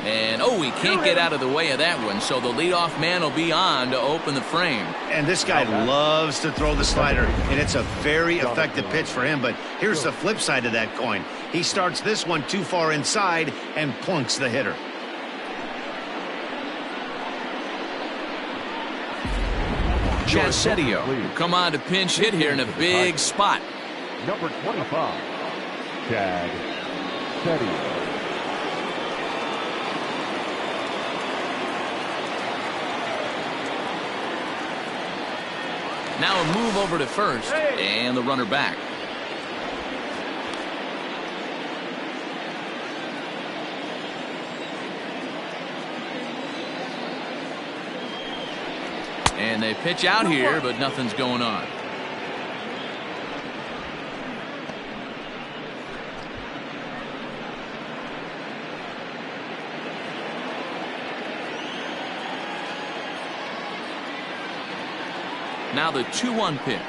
And oh, he can't get out of the way of that one, so the leadoff man will be on to open the frame. And this guy loves to throw the slider, and it's a very effective pitch for him. But here's the flip side of that coin. He starts this one too far inside and plunks the hitter. Chassetio will come on to pinch hit here in a big spot. Number 25, Chad Setio. Now a move over to first, and the runner back. And they pitch out here, but nothing's going on. Now the 2-1 pitch.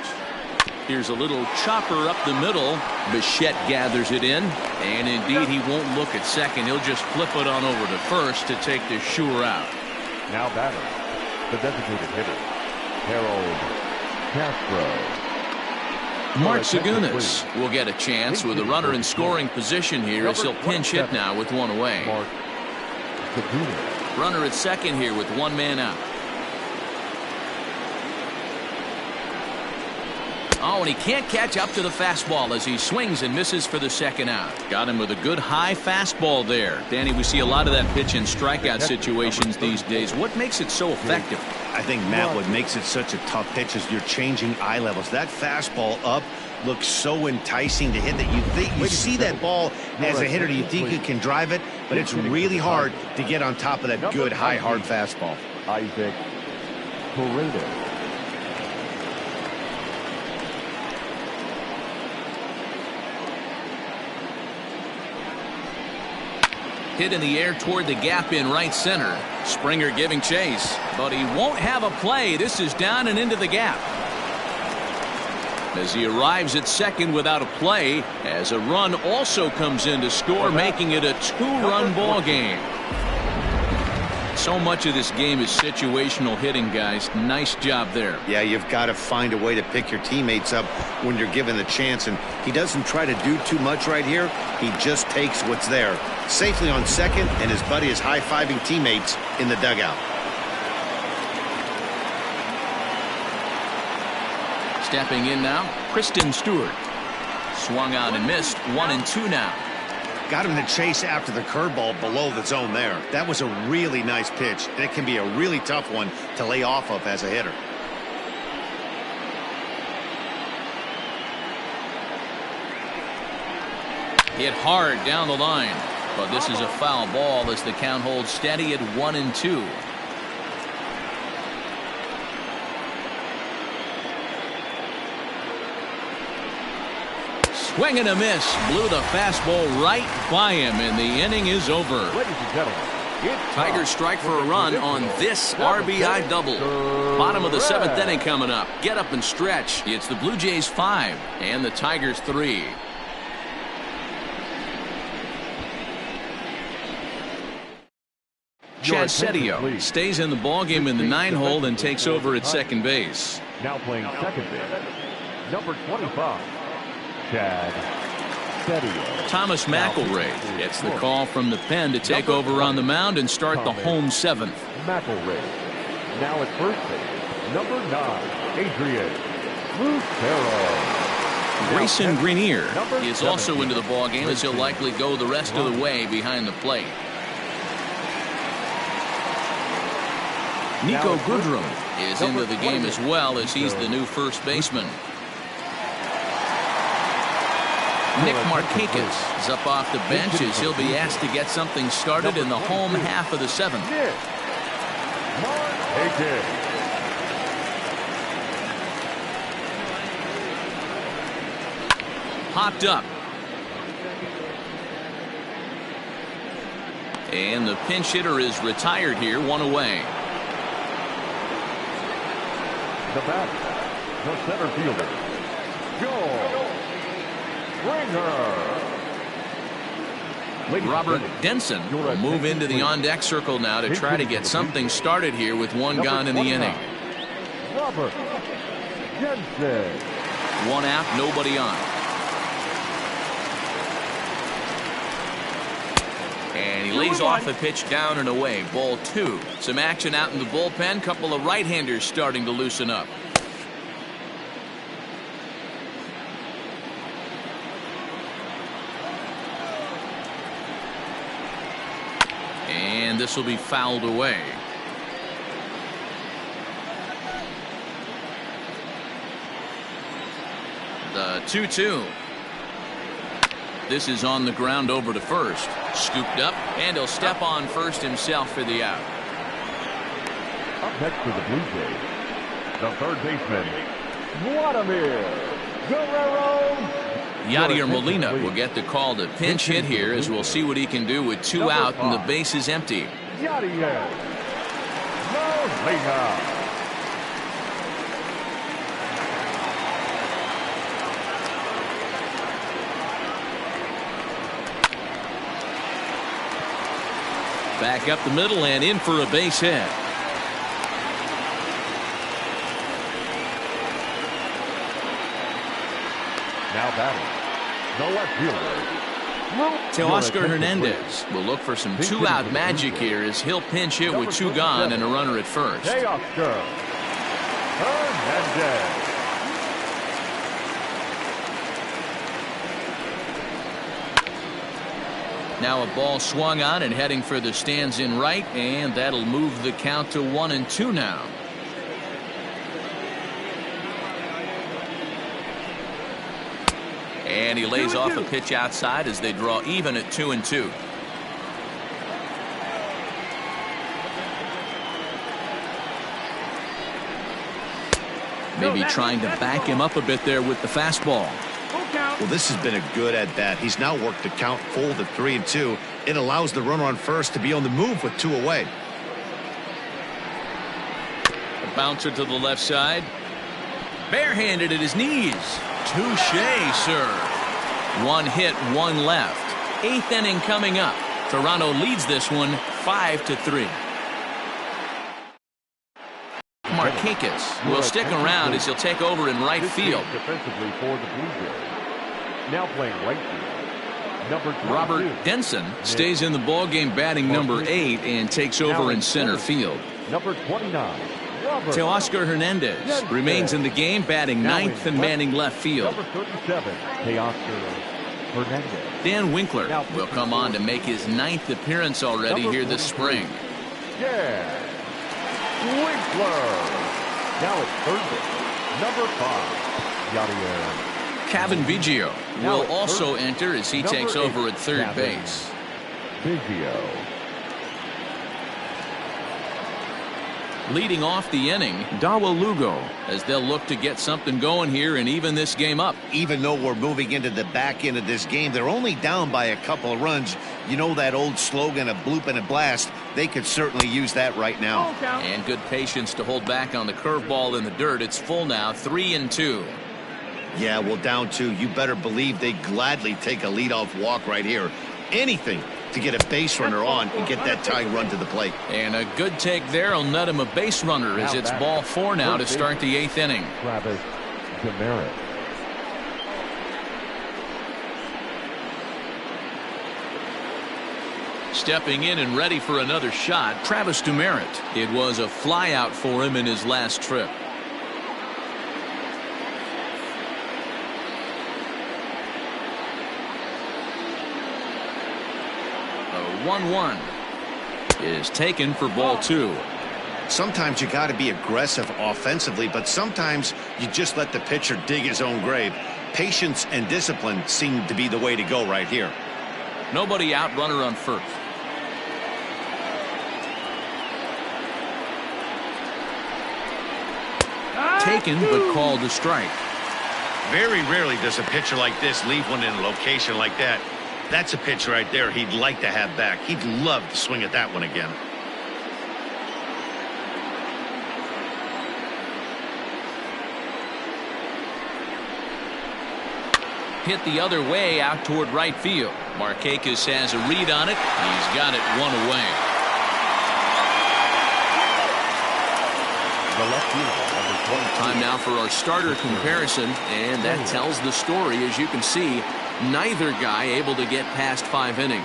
Here's a little chopper up the middle. Bichette gathers it in, and indeed he won't look at second. He'll just flip it on over to first to take the sure out. Now batter, the designated hitter, Harold Castro. Mark Zagunis will get a chance with a runner in scoring position here as he'll pinch hit now with one away. Mark Zagunis. Runner at second here with one man out. Oh, and he can't catch up to the fastball as he swings and misses for the second out. Got him with a good high fastball there. Danny, we see a lot of that pitch in strikeout situations these days. What makes it so effective? I think, Matt, what makes it such a tough pitch is you're changing eye levels. That fastball up looks so enticing to hit that you see that ball as a hitter, you think you can drive it, but it's really hard to get on top of that good high hard fastball. Isaac Paredes. Hit in the air toward the gap in right center. Springer giving chase, but he won't have a play. This is down and into the gap. As he arrives at second without a play, as a run also comes in to score, making it a 2-run ball game. So much of this game is situational hitting, guys. Nice job there. Yeah, you've got to find a way to pick your teammates up when you're given the chance, and he doesn't try to do too much right here. He just takes what's there. Safely on second, and his buddy is high-fiving teammates in the dugout. Stepping in now, Kristen Stewart. Swung out and missed. 1 and 2 now. Got him to chase after the curveball below the zone there. That was a really nice pitch, and it can be a really tough one to lay off of as a hitter. Hit hard down the line, but this is a foul ball as the count holds steady at 1 and 2. Swing and a miss. Blew the fastball right by him, and the inning is over. Ladies and gentlemen, Tigers strike for a run on this RBI double. Bottom of the 7th inning coming up. Get up and stretch. It's the Blue Jays 5 and the Tigers 3. Chassetio stays in the ballgame in the 9-hole and takes over at second base. Now playing second base, number 25. Chad Setio. Thomas McElroy gets the call from the pen to take over on the mound and start the home 7th. McElroy. Now at first base, number 9, Adrian Lucero. Grayson Greenier is also into the ballgame as he'll likely go the rest of the way behind the plate. Nico Goodrum is into the game as well, as he's the new first baseman. Nick Markakis is up off the bench as he'll be asked to get something started in the home half of the seventh. Popped up. And the pinch hitter is retired here, one away. The bat, the center fielder, Joe Springer. Robert Denson will move into the on-deck circle now to try to get something started here with one gone in the inning. Robert Denson. One out, nobody on. And he lays off the pitch down and away. Ball 2. Some action out in the bullpen. Couple of right-handers starting to loosen up. And this will be fouled away. The 2-2. This is on the ground over to first. Scooped up, and he'll step on first himself for the out. Up next for the Blue Jays, the third baseman, Vladimir Guerrero. Yadier Molina will get the call to pinch hit here, as we'll see what he can do with 2 out and the base is empty. Yadier Molina. Back up the middle and in for a base hit. Now batting, the left fielder, Teoscar Hernandez will look for some 2-out magic here, as he'll pinch hit with 2 gone and a runner at first. Teoscar Hernandez. Now a ball swung on and heading for the stands in right, and that'll move the count to 1-2 now. And he lays off a pitch outside as they draw even at 2-2. Maybe trying to back him up a bit there with the fastball. Well, this has been a good at-bat. He's now worked the count full to 3-2. It allows the runner on first to be on the move with 2 away. A bouncer to the left side. Barehanded at his knees. Touché, sir. 1 hit, 1 left. 8th inning coming up. Toronto leads this one 5-3. Markakis will stick around as he'll take over in right field. Defensively for the Blue Jays. Now playing right field, number 22. Robert Denson stays in the ballgame, batting number 8, and takes over in center field. Number 29. Teoscar Hernandez remains in the game, batting 9th and manning left field. Number 37. Teoscar Hernandez. Dan Winkler will come on to make his 9th appearance already here this spring. Yeah. Winkler. Now it's third base, number 5. Yadier. Kevin Biggio will also enter as he takes over at third base. Biggio. Leading off the inning, Dawa Lugo, as they'll look to get something going here and even this game up. Even though we're moving into the back end of this game, they're only down by a couple of runs. You know that old slogan, a bloop and a blast. They could certainly use that right now. And good patience to hold back on the curveball in the dirt. It's full now, 3-2. Yeah, well, down 2. You better believe they gladly take a leadoff walk right here. Anything to get a base runner on and get that tying run to the plate. And a good take there will net him a base runner, as it's ball 4 now to start the 8th inning. Travis Demeritte. Stepping in and ready for another shot, Travis Demeritte. It was a flyout for him in his last trip. A 1-1 is taken for ball 2. Sometimes you got to be aggressive offensively, but sometimes you just let the pitcher dig his own grave. Patience and discipline seem to be the way to go right here. Nobody out, runner on first. Taken, but called a strike. Very rarely does a pitcher like this leave one in a location like that. That's a pitch right there he'd like to have back. He'd love to swing at that one again. Hit the other way out toward right field. Markakis has a read on it. He's got it one away. The left fielder, number 22. Time now for our starter comparison, and that tells the story. As you can see, neither guy able to get past 5 innings.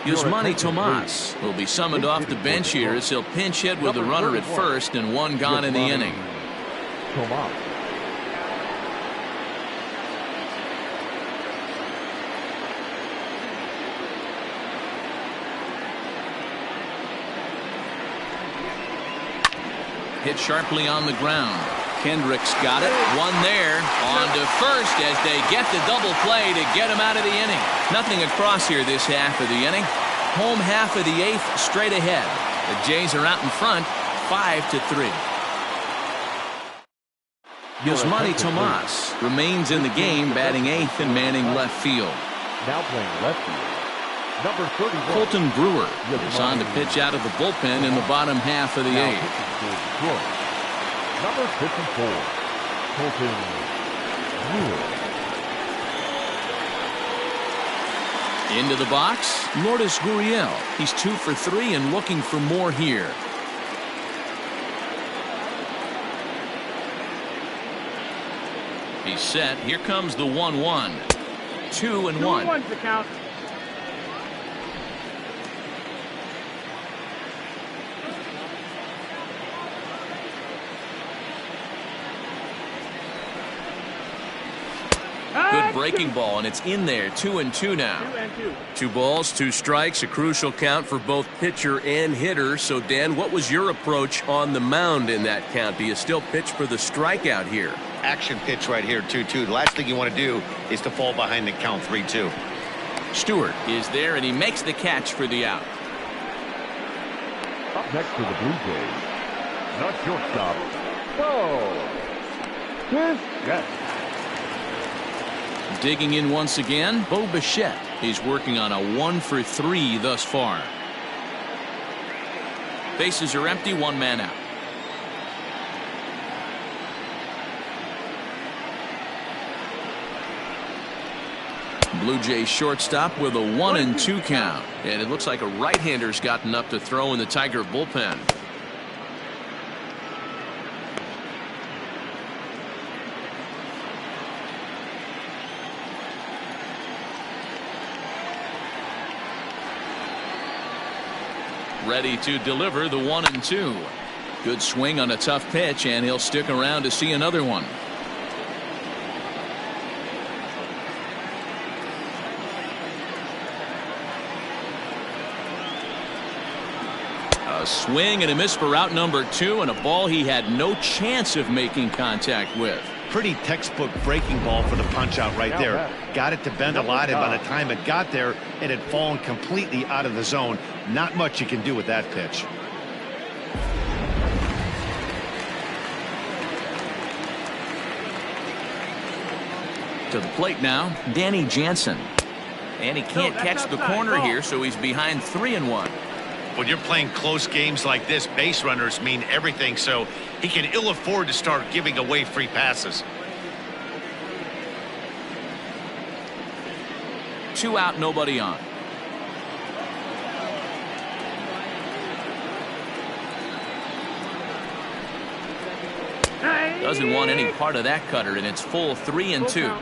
Yusmani Tomas will be summoned off the bench here as he'll pinch hit with the runner at first and one gone in the inning. Tomas. Hit sharply on the ground. Kendricks got it. One there. On to first as they get the double play to get him out of the inning. Nothing across here this half of the inning. Home half of the 8th straight ahead. The Jays are out in front 5-3. Yusmani Tomas remains in the game, batting 8th and manning left field. Now playing left field, number 31. Colton Brewer is on to pitch out of the bullpen in the bottom half of the 8th. Number 54, Colton Brewer. Into the box, Lourdes Gurriel. He's 2 for 3 and looking for more here. He's set. Here comes the 1-1. 2-1. 2-1's the count. Good breaking ball, and it's in there. 2-2 now. 2-2. 2 balls, 2 strikes, a crucial count for both pitcher and hitter. So, Dan, what was your approach on the mound in that count? Do you still pitch for the strikeout here? Action pitch right here, 2-2. The last thing you want to do is to fall behind the count 3-2. Stewart is there, and he makes the catch for the out. Up next to the Blue Jays, the shortstop, Bo Bichette. Digging in once again, Bo Bichette. He's working on a 1 for 3 thus far. Bases are empty, 1 man out. Blue Jays shortstop with a 1-2 count. And it looks like a right-hander's gotten up to throw in the Tiger bullpen. Ready to deliver the 1-2. Good swing on a tough pitch, and he'll stick around to see another one. A swing and a miss for out number 2, and a ball he had no chance of making contact with. Pretty textbook breaking ball for the punch out right there. Got it to bend a lot, and by the time it got there, it had fallen completely out of the zone. Not much you can do with that pitch. To the plate now, Danny Jansen. And he can't catch the corner here, so he's behind 3-1. When you're playing close games like this, base runners mean everything, so he can ill afford to start giving away free passes. 2 out, nobody on. Doesn't want any part of that cutter, and it's full 3-2.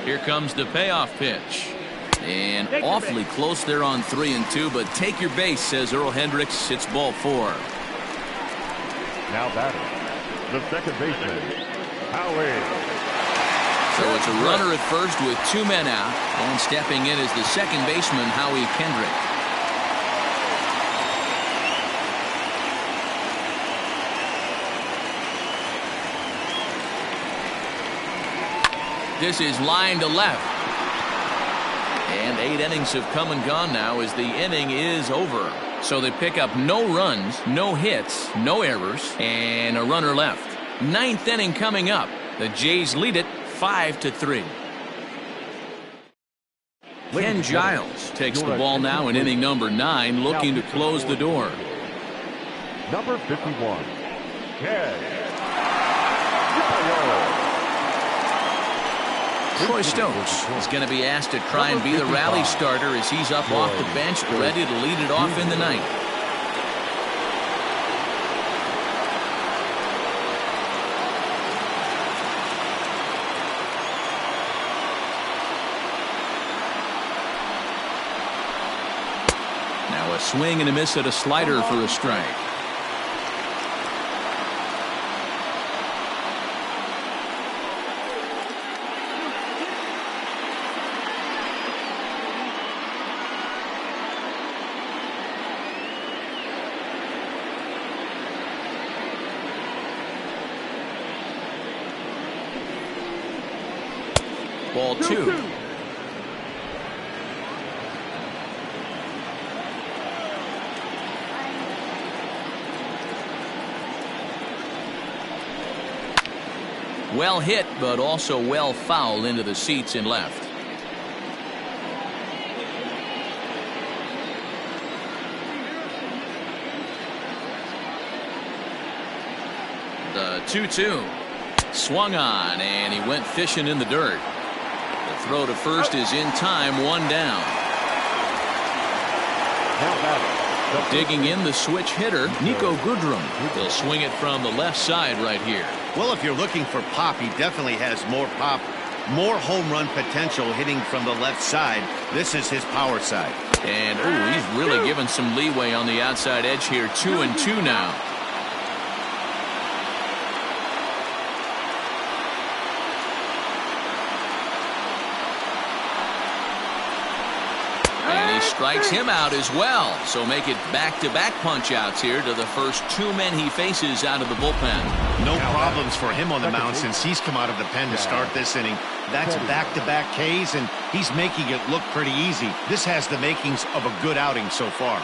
Here comes the payoff pitch. And awfully close there on 3-2, but take your base, says Earl Hendricks. It's ball 4. Now batting, the second baseman, Howie. So it's a runner at first with 2 men out, and stepping in is the second baseman, Howie Kendrick. This is line to left. And 8 innings have come and gone now as the inning is over. So they pick up no runs, no hits, no errors, and a runner left. 9th inning coming up. The Jays lead it 5-3. Ken Giles takes the ball now in inning number 9, looking to close the door. Number 51, Ken Giles. Troy Stokes is going to be asked to try and be the rally starter as he's up off the bench, ready to lead it off in the 9th. Now a swing and a miss at a slider for a strike. Ball 2. Well hit, but also well fouled into the seats and left. The 2-2. Swung on, and he went fishing in the dirt. The throw to first is in time, 1 down. Digging in the switch hitter, Niko Goodrum. He'll swing it from the left side right here. Well, if you're looking for pop, he definitely has more pop, more home run potential hitting from the left side. This is his power side. And ooh, he's really given some leeway on the outside edge here. 2-2 now. Strikes him out as well, so make it back-to-back punch-outs here to the first 2 men he faces out of the bullpen. No problems for him on the mound since he's come out of the pen to start this inning. That's back-to-back Ks, and he's making it look pretty easy. This has the makings of a good outing so far.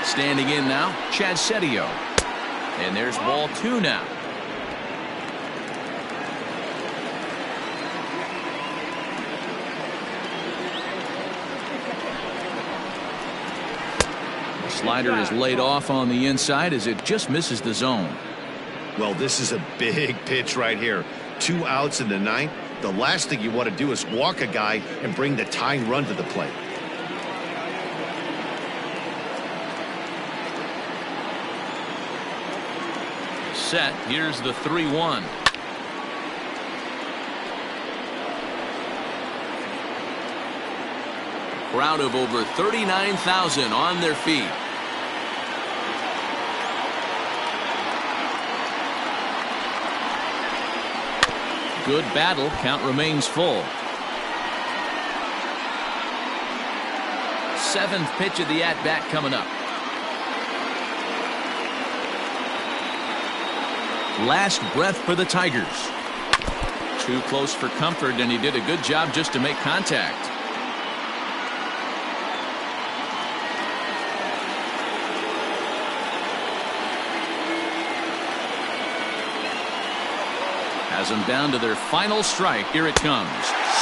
Standing in now, Chad Setio. And there's ball 2 now. The slider is laid off on the inside as it just misses the zone. Well, this is a big pitch right here. 2 outs in the 9th. The last thing you want to do is walk a guy and bring the tying run to the plate. Set. Here's the 3-1. Crowd of over 39,000 on their feet. Good battle. Count remains full. 7th pitch of the at-bat coming up. Last breath for the Tigers. Too close for comfort, and he did a good job just to make contact. Has them down to their final strike. Here it comes.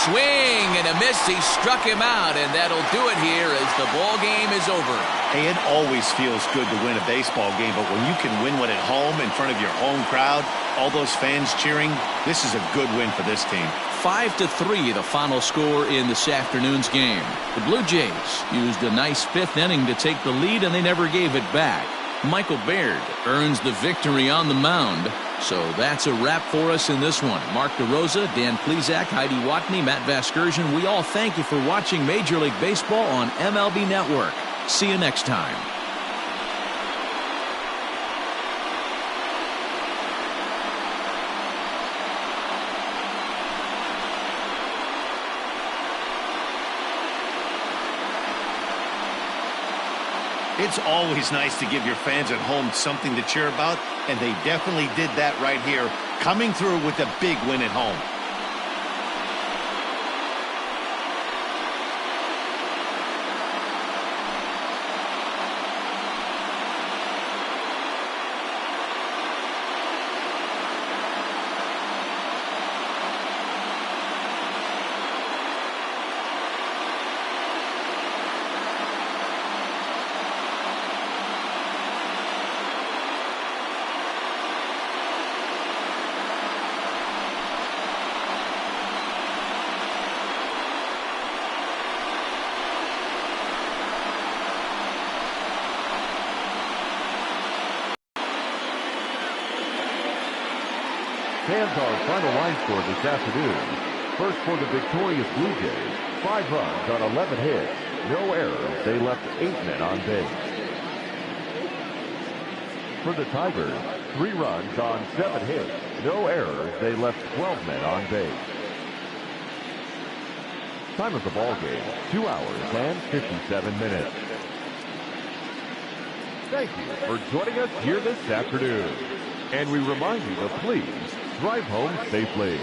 Swing and a miss. He struck him out, and that'll do it here as the ball game is over. Hey, it always feels good to win a baseball game, but when you can win one at home in front of your home crowd, all those fans cheering, this is a good win for this team. 5-3 the final score in this afternoon's game. The Blue Jays used a nice 5th inning to take the lead, and they never gave it back. Michael Baird earns the victory on the mound. So that's a wrap for us in this one. Mark DeRosa, Dan Plesac, Heidi Watney, Matt Vasgersian, we all thank you for watching Major League Baseball on MLB Network. See you next time. It's always nice to give your fans at home something to cheer about, and they definitely did that right here, coming through with a big win at home. Fans, our final line score this afternoon. First for the victorious Blue Jays, 5 runs on 11 hits, no errors. They left 8 men on base. For the Tigers, 3 runs on 7 hits, no errors. They left 12 men on base. Time of the ball game, 2 hours and 57 minutes. Thank you for joining us here this afternoon. And we remind you to please drive home safely.